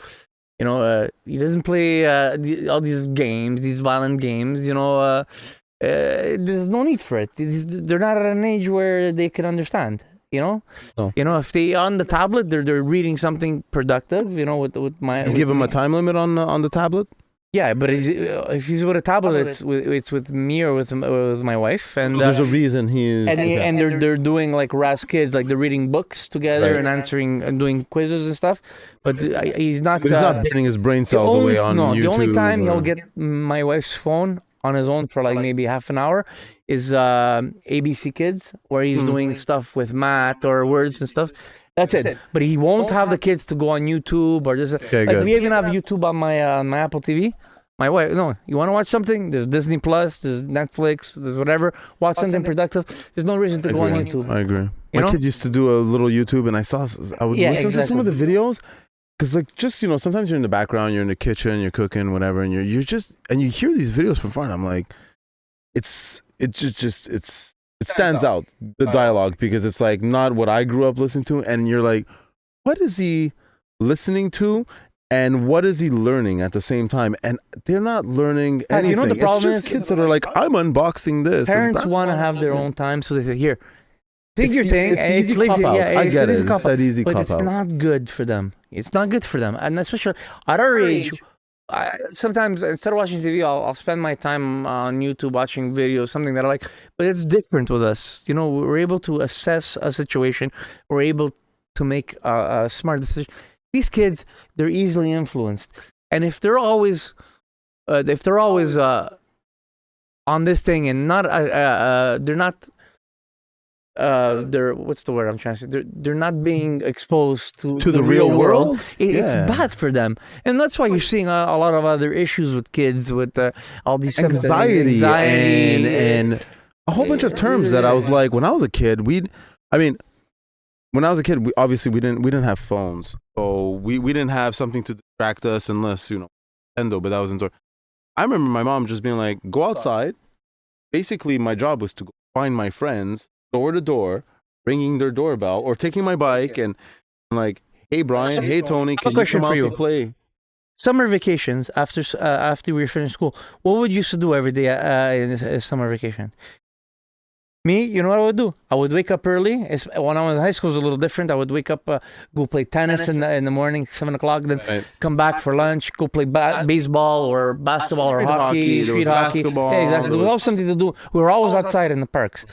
you know, he doesn't play all these games, these violent games. You know, there's no need for it. They're not at an age where they can understand. You know, you know, if they on the tablet, they're reading something productive. You know, with my give them a time limit on the tablet. Yeah, but if he's with a tablet, it's with me or with my wife, and there's a reason and they're doing like RAS kids, like they're reading books together and answering and doing quizzes and stuff. But he's not. But he's not burning his brain cells away on YouTube. The only time he'll get my wife's phone on his own for like maybe half an hour is ABC Kids, where he's doing stuff with math or words and stuff. That's it. But he won't have the kids to go on YouTube or this. Okay, like good. we even have YouTube on my Apple TV. My wife, no, you want to watch something? There's Disney Plus, there's Netflix, there's whatever. Watch something productive. There's no reason to go on YouTube. I agree. My kid used to do a little YouTube, and I would listen to some of the videos. Because like just, you know, sometimes you're in the background, you're in the kitchen, you're cooking, whatever, and you're just, and you hear these videos from far, and I'm like, it stands out, the dialogue, because it's like not what I grew up listening to, and you're like, what is he listening to? And what is he learning at the same time? And they're not learning anything. You know what the problem it's just kids that are like, I'm unboxing this. Parents want to have their own time, so they say, here, take your thing. It's easy cop out. Yeah, I get it. It's that easy but cop it's out. not good for them. It's not good for them. And especially at our age, sometimes instead of watching TV, I'll spend my time on YouTube watching videos, something that I like. But it's different with us. You know, we're able to assess a situation. We're able to make a smart decision. These kids, they're easily influenced, and if they're always on this thing and not they're not they're what's the word I'm trying to say? They're not being exposed to the real world. It's bad for them, and that's why you're seeing a lot of other issues with kids with all these anxiety and a whole bunch of terms that I was like, when I was a kid, when I was a kid, we didn't have phones, so we didn't have something to distract us unless, you know, Nintendo. But that was indoor. I remember my mom just being like, "Go outside." Basically, my job was to go find my friends door to door, ringing their doorbell, or taking my bike and like, "Hey Brian, hey Tony, can you come out to play?" Summer vacations after we finished school, what would you used to do every day in summer vacation? Me, you know what I would do? I would wake up early. When I was in high school, it was a little different. I would wake up, go play tennis in the morning, 7 o'clock, then come back for lunch, go play baseball or basketball or hockey, street hockey. Yeah, exactly. There was always something to do. We were always outside in the parks.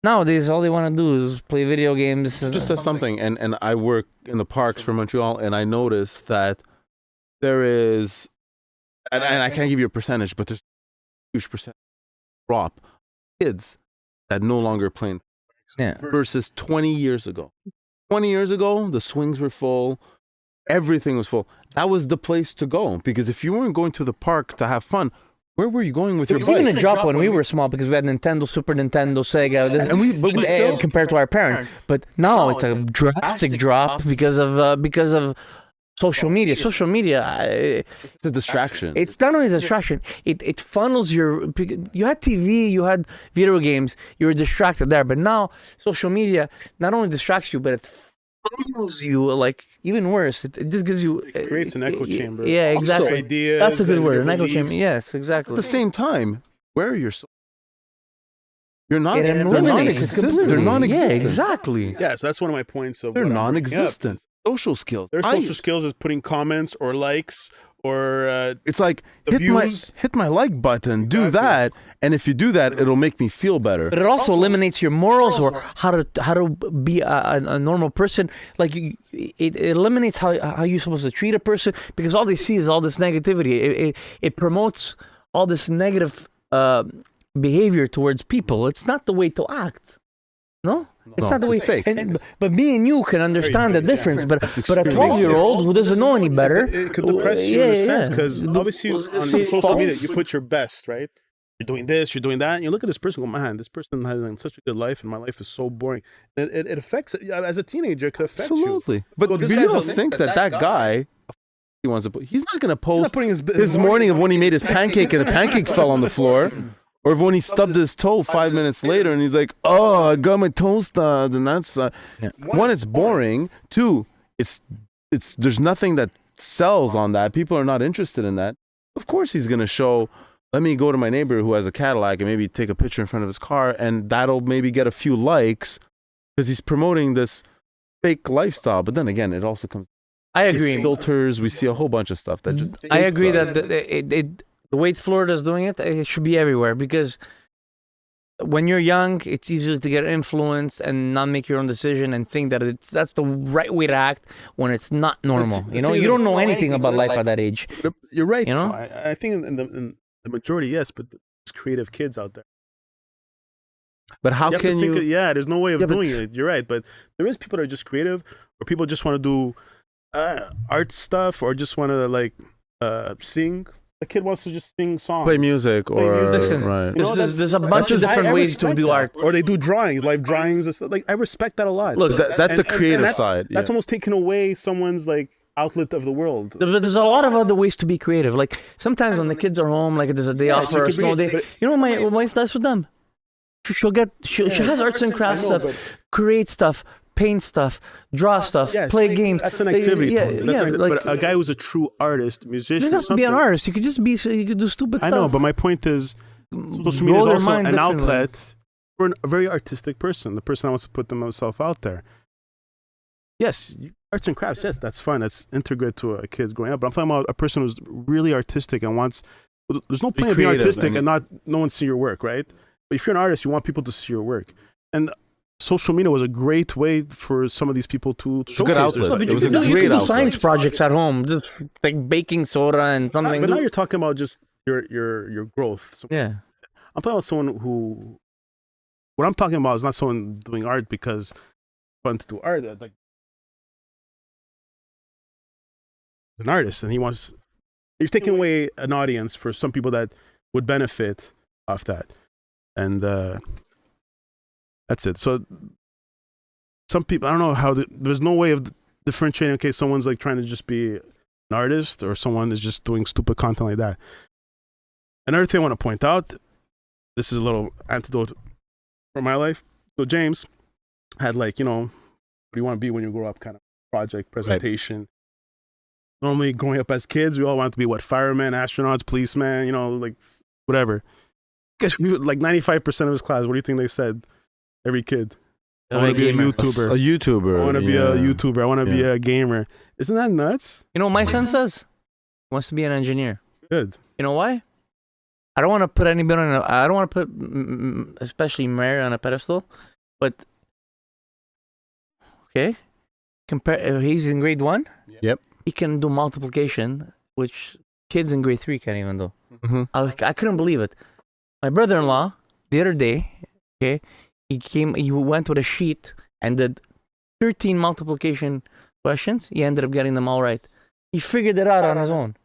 Nowadays, all they want to do is play video games. Just says something. And I work in the parks for Montreal, and I noticed that there is, and I can't give you a percentage, but there's a huge percentage drop kids that no longer playing versus 20 years ago. 20 years ago, the swings were full. Everything was full. That was the place to go, because if you weren't going to the park to have fun, where were you going with your bike? It was even a drop when we were small, because we had Nintendo, Super Nintendo, Sega, and we still, compared to our parents. But now it's a drastic drop because of social media. Social media, it's a distraction. It's not only a distraction. It funnels you had TV, you had video games, you were distracted there. But now social media not only distracts you, but it funnels you, like, even worse. It just gives you... It creates an echo chamber. Yeah, exactly. Ideas. That's a good word, an echo chamber. Yes, exactly. At the same time, where are your... They're non-existent. Yeah, exactly. Yes, that's one of my points of... They're non-existent. Social skills. Their social skills is putting comments or likes or it's like hit my like button, do that, and if you do that, it'll make me feel better. But it also eliminates your morals or how to be a normal person. Like it eliminates how you're supposed to treat a person, because all they see is all this negativity. It promotes all this negative behavior towards people. It's not the way to act. No? It's not the way. It's fake. But me and you can understand the difference. But a 12-year-old who doesn't know any better, it could depress you in a sense, because obviously on social media you put your best, right? You're doing this, you're doing that, and you look at this person, go, man, this person has such a good life, and my life is so boring. And it affects, as a teenager, it could affect you. Absolutely. But you don't think that guy he wants to put? He's not going to post his morning of when he made his pancake and the pancake fell on the floor. Or if when he stubbed his toe 5 minutes later and he's like, "Oh, I got my toe stubbed," and that's one, it's boring. Two, it's there's nothing that sells on that. People are not interested in that. Of course, he's gonna show. Let me go to my neighbor who has a Cadillac and maybe take a picture in front of his car, and that'll maybe get a few likes because he's promoting this fake lifestyle. But then again, it also comes. I agree. Filters. We see a whole bunch of stuff that just. I agree that the way Florida's doing it, it should be everywhere, because when you're young, it's easy to get influenced and not make your own decision and think that that's the right way to act when it's not normal. You know, you don't know anything about life at that age. You're right. You know, I think in the majority, yes, but there's creative kids out there. But how can you? There's no way of doing it. You're right, but there is people that are just creative, or people just want to do art stuff, or just want to like sing. A kid wants to just sing songs, play music, or listen. Right. There's a bunch of different ways to do art, or they do drawings, live drawings. Or stuff. Like I respect that a lot. Look, that's a creative side. That's almost taking away someone's like outlet of the world. But there's a lot of other ways to be creative. Like sometimes when the kids are home, like there's a day off or a snow day. You know what my wife does with them? She has arts and crafts stuff, create stuff, paint stuff, draw stuff, play games. That's an activity. Like, but a guy who's a true artist, musician, you don't have to be an artist. You could just be. You could do stupid stuff. I know, but my point is, social media is also an outlet for a very artistic person. The person that wants to put themselves out there. Yes, arts and crafts. Yes, that's fun. That's integrated to a kid growing up. But I'm talking about a person who's really artistic and wants. There's no point in being artistic and no one see your work, right? But if you're an artist, you want people to see your work. And social media was a great way for some of these people to showcase. Good outlet. It was a great outlet. Science projects at home, just like baking soda and something. But now you're talking about just your growth. So yeah, I'm talking about someone who. What I'm talking about is not someone doing art because it's fun to do art. Like an artist, and he wants. You're taking away an audience for some people that would benefit off that, and that's it. So some people, I don't know how. There's no way of differentiating. Okay, someone's like trying to just be an artist, or someone is just doing stupid content like that. Another thing I want to point out. This is a little antidote for my life. So James had like, what do you want to be when you grow up kind of project presentation. Right. Normally growing up as kids, we all wanted to be firemen, astronauts, policemen, like whatever. Guess like 95% of his class, what do you think they said? Every kid. I want to be a YouTuber. A YouTuber. I want to be a YouTuber. I want to be a gamer. Isn't that nuts? You know what my son says? He wants to be an engineer. Good. You know why? I don't want to put anybody I don't want to put, especially Mary, on a pedestal. But okay, he's in grade 1. Yep. He can do multiplication, which kids in grade 3 can't even do. Mm-hmm. I couldn't believe it. My brother-in-law the other day, okay, he went with a sheet and did 13 multiplication questions. He ended up getting them all right. He figured it out on his own.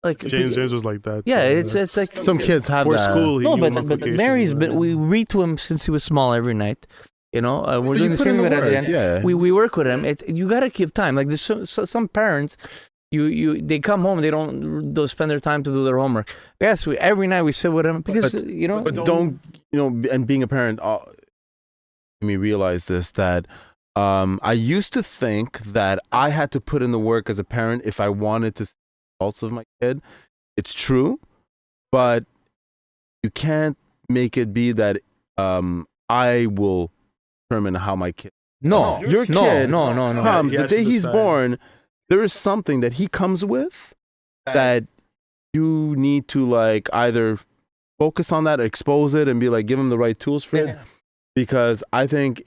Like James was like that. Yeah, it's like some kids have for that. school. No, but Mary's. But we read to him since he was small every night. We're doing the same thing at the end. Yeah. We work with him. You gotta give time. Like there's some parents, they come home, they'll spend their time to do their homework. Yes, every night we sit with them because But don't and being a parent, made me realize this that. I used to think that I had to put in the work as a parent if I wanted to see the results of my kid. It's true, but you can't make it be that I will determine how my kid. No, your kid comes the day he's decide. born. There is something that he comes with that you need to like either focus on that, expose it, and be like, give him the right tools for it. Because I think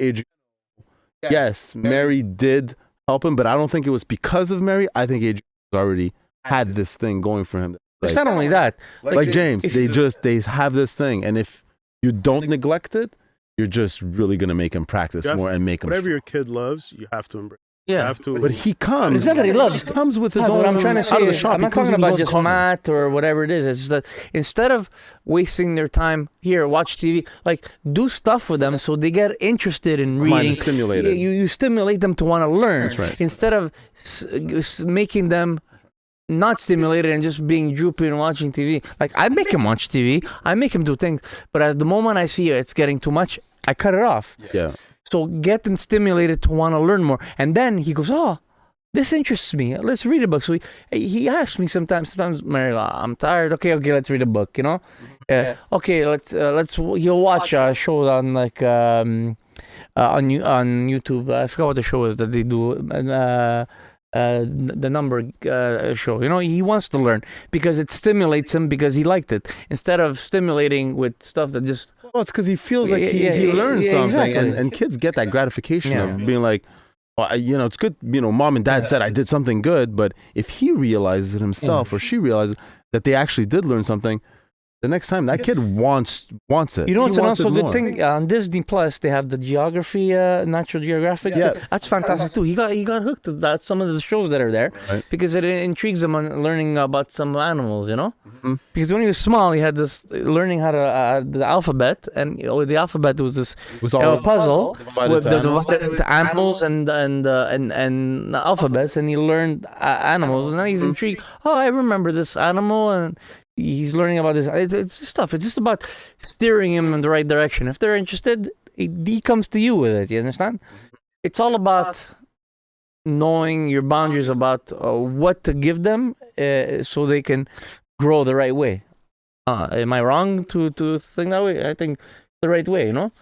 yes, Mary did help him, but I don't think it was because of Mary. I think Adrian already had this thing going for him. It's not only that. Like James, they have this thing, and if you don't neglect it, you're just really gonna make him practice more and make him. Whatever your kid loves, you have to embrace. Yeah, you have to. But he comes. It's not that he loves. He comes with his own. What I'm trying to say, out of the shop. I'm not talking about just math or whatever it is. It's just that instead of wasting their time here, watch TV. Like do stuff with them so they get interested in reading. Stimulated. You stimulate them to want to learn. That's right. Instead of making them not stimulated and just being droopy and watching TV. Like, I make him watch TV, I make him do things, but at the moment I see it's getting too much, I cut it off. Yeah. So get him stimulated to want to learn more, and then he goes, "Oh, this interests me. Let's read a book." So he asks me sometimes, Mary, I'm tired. Okay, let's read a book. You know, okay, let's he'll watch a show on like on YouTube. I forgot what the show is that they do. The number show. You know, he wants to learn because it stimulates him because he liked it instead of stimulating with stuff that just. Well, it's because he feels like he learned something, exactly. and kids get that gratification of being like, well, you know, it's good. You know, mom and dad said I did something good, but if he realizes it himself or she realizes that they actually did learn something, the next time that kid wants it. You know, it's wants also it good more. thing on Disney Plus. They have the geography, Natural Geographic. Yeah. That's fantastic too. He got hooked to that. Some of the shows that are there because it intrigues him on learning about some animals. You know, because when he was small, he had this learning how to the alphabet, and with the alphabet there was this puzzle with the animals and the alphabets, and he learned animals, and now he's intrigued. Oh, I remember this animal, and he's learning about this. It's just stuff. It's just about steering him in the right direction. If they're interested, he comes to you with it. You understand? It's all about knowing your boundaries about what to give them so they can grow the right way. Am I wrong to think that way? I think the right way, you know?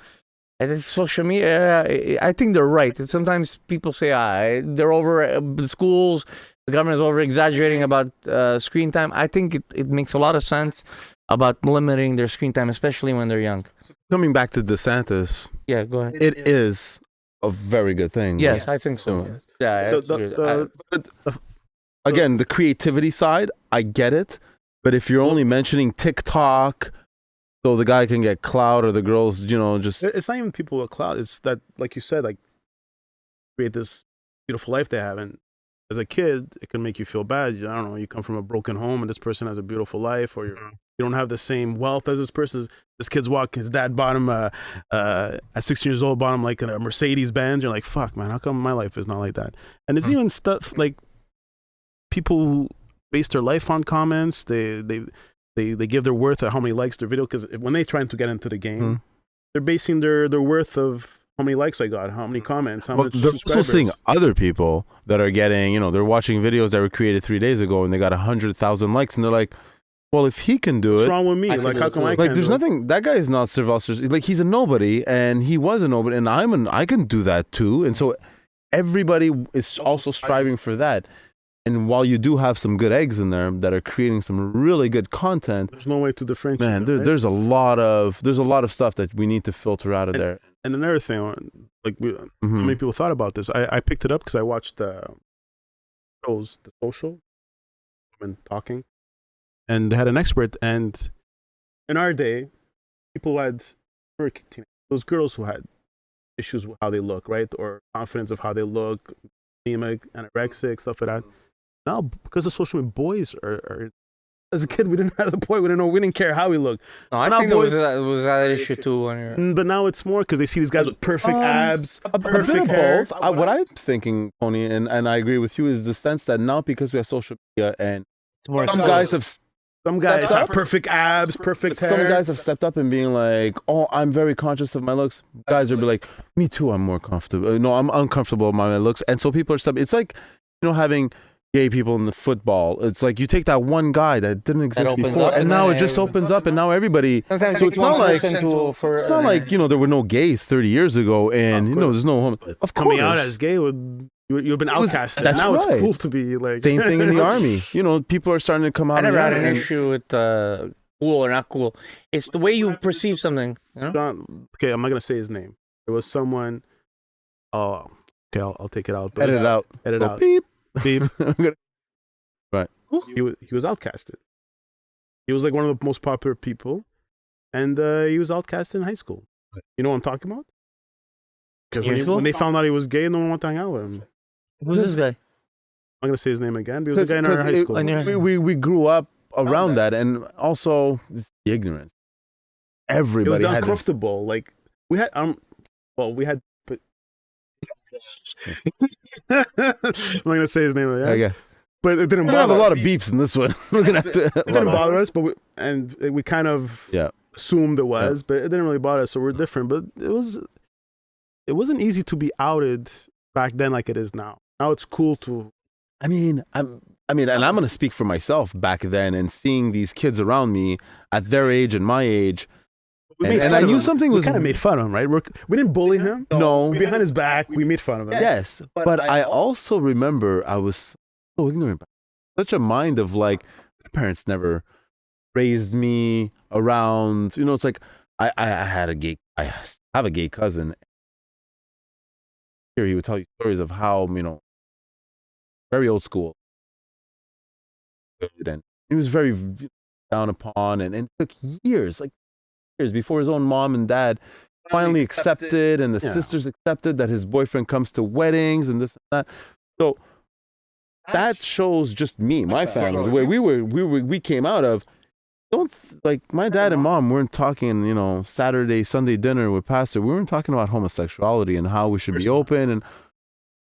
I think social media, I think they're right. And sometimes people say they're over the schools, the government is over exaggerating about screen time. I think it makes a lot of sense about limiting their screen time, especially when they're young. Coming back to DeSantis, Yeah, go ahead. it is a very good thing. Yes, I think so. Yeah. Again, the creativity side, I get it. But if you're only mentioning TikTok, so the guy can get clout or the girls, you know, just... It's not even people with clout. It's that, like you said, like, create this beautiful life they have. And as a kid, it can make you feel bad. I don't know, you come from a broken home and this person has a beautiful life, or you don't have the same wealth as this person. This kid's walking, his dad bought him, at 16 years old, bought him like a Mercedes Benz. You're like, fuck, man, how come my life is not like that? And it's even stuff like people who base their life on comments. They give their worth at how many likes their video, because when they try to get into the game, they're basing their worth of how many likes I got, how many comments, how much they're subscribers. also seeing other people that are getting, you know, they're watching videos that were created 3 days ago and they got 100,000 likes, and they're like, well, if he can do What's it, wrong with me? Like, how come I can't? like, there's nothing. That guy is not Sylvester. Like, he's a nobody, and he was a nobody, and I can do that too. And so everybody is also striving for that. And while you do have some good eggs in there that are creating some really good content, There's no way to differentiate. man, right? there's a lot of stuff that we need to filter out of there. And another thing, like, how many people thought about this? I picked it up because I watched shows, The Social, women talking, and they had an expert. And in our day, people had those girls who had issues with how they look, right, or confidence of how they look, anemic, anorexic, stuff like that. Now, because of social media, boys are. As a kid, we didn't have a boy. We didn't care how he looked. No, I think there was that issue too. But now it's more because they see these guys with perfect abs, a bit perfect of hair. both. What I'm thinking, Tony, and I agree with you, is the sense that now because we have social media and some guys have perfect abs, perfect hair. Some guys have stepped up and being like, "Oh, I'm very conscious of my looks." Guys will be like, "Me too. I'm more comfortable. No, I'm uncomfortable with my looks." And so people are stepping. It's like, you know, having gay people in the football. It's like you take that one guy that didn't exist before, and now it just opens up, and now everybody. So it's not like you know, there were no gays 30 years ago, and you know, there's no homo. Of course, coming out as gay you've been outcasted. Now right. It's cool to be like. Same thing in the army. You know, people are starting to come out. I never had an issue with cool or not cool. It's the way you perceive something. You know? John, okay, I'm not gonna say his name. There was someone. Oh, okay, I'll take it out. Edit it out. Edit out. Beep. Beep. Right. He was outcasted. He was like one of the most popular people, and he was outcasted in high school. You know what I'm talking about? Because when they found out he was gay, no one wanted to hang out with him. Who's this guy? I'm gonna say his name again. But he was a guy in our high school. We grew up around that, and also it's the ignorance. Everybody it was had uncomfortable. Like we had we had. I'm not gonna say his name again. Okay. but it didn't We're gonna have bother a lot of beeps in this one. We're gonna have to. It didn't bother us, but we kind of assumed it was, but it didn't really bother us. So we're different. But it wasn't easy to be outed back then like it is now. Now it's cool to. I mean, and I'm going to speak for myself back then, and seeing these kids around me at their age and my age, and I knew something was. We kind of made fun of him, right? We didn't bully him. No, behind his back, we made fun of him. Yes, but I also remember I was so ignorant, such a mind of like, my parents never raised me around. You know, it's like I have a gay cousin. Here he would tell you stories of how, you know, very old school. And he was very down upon, and it took years before his own mom and dad finally accepted, and the sisters accepted that his boyfriend comes to weddings and this and that. So that shows just me, my family, the way we came out of. Don't like my dad and mom weren't talking, you know, Saturday, Sunday dinner with pastor. We weren't talking about homosexuality and how we should be open and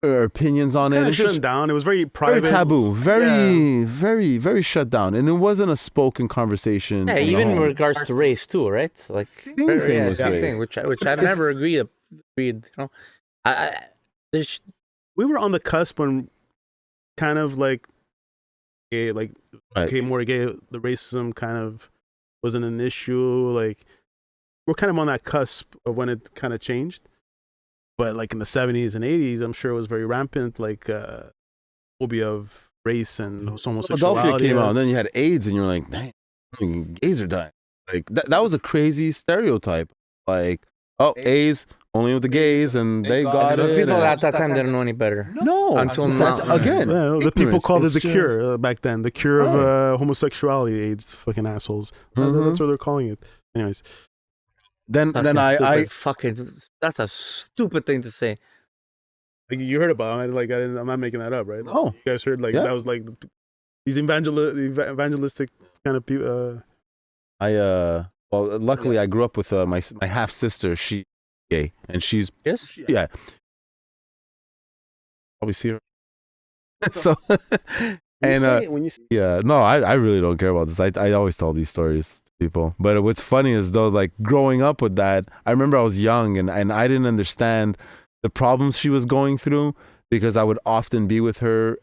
our opinions on it. It was shut down. It was very private, very taboo, very shut down, and it wasn't a spoken conversation. Yeah, even in regards to race too, right? Like same thing, which I never agreed. You know, we were on the cusp when kind of like gay, like more gay. The racism kind of wasn't an issue. Like we're kind of on that cusp of when it kind of changed. But like in the 70s and 80s, I'm sure it was very rampant, like phobia of race and homosexuality. Philadelphia came out, and then you had AIDS, and you're like, dang, gays are dying. Like that was a crazy stereotype. Like, oh, AIDS only with the gays, and they got it. People at that time didn't know any better. No, until now. Again, the people called it the cure back then. The cure of homosexuality. AIDS, fucking assholes. That's what they're calling it. Anyways. Then I fucking, that's a stupid thing to say. Like you heard about it, like I'm not making that up, right? No, you guys heard like that was like these evangelistic kind of people. Well, luckily I grew up with my half sister. She's gay, and she's probably see her. So no, I really don't care about this. I always tell these stories. People, but what's funny is though, like growing up with that, I remember I was young and I didn't understand the problems she was going through, because I would often be with her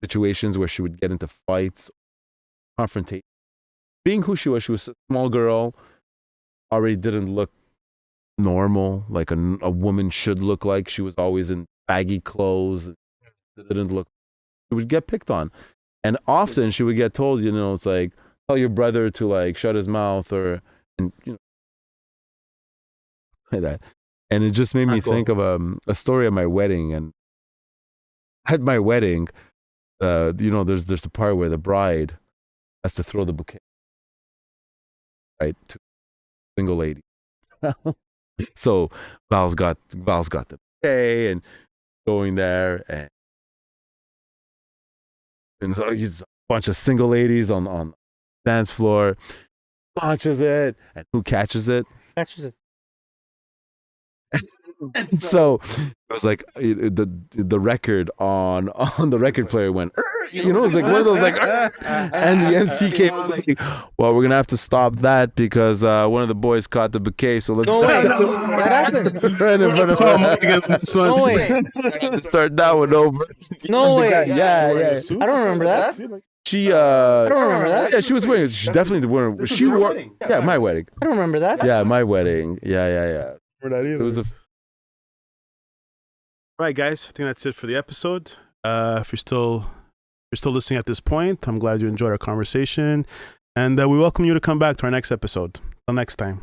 situations where she would get into fights, confrontation. Being who she was a small girl, already didn't look normal like a woman should look like. She was always in baggy clothes, didn't look. She would get picked on, and often she would get told, you know, it's like, tell your brother to like shut his mouth, and you know, like that. And it just made me think of a story at my wedding. And at my wedding, you know, there's the part where the bride has to throw the bouquet, right, to a single lady. So Val's got the bouquet and going there, and so it's a bunch of single ladies on dance floor, launches it, and who catches it? Catches it. So it was like the record on the record player went, you know, it was like one of those like, and the NC came and was like, well, we're gonna have to stop that because one of the boys caught the bouquet, so let's that happened. Right in front of No way. Start that one over. No way. Yeah. I don't remember that. She I don't remember that. Yeah, she was wearing. She definitely wearing. She wore. Yeah, my wedding. I don't remember that. Yeah, my wedding. Yeah. It was a. All right, guys. I think that's it for the episode. If you're still listening at this point, I'm glad you enjoyed our conversation, and we welcome you to come back to our next episode. Until next time.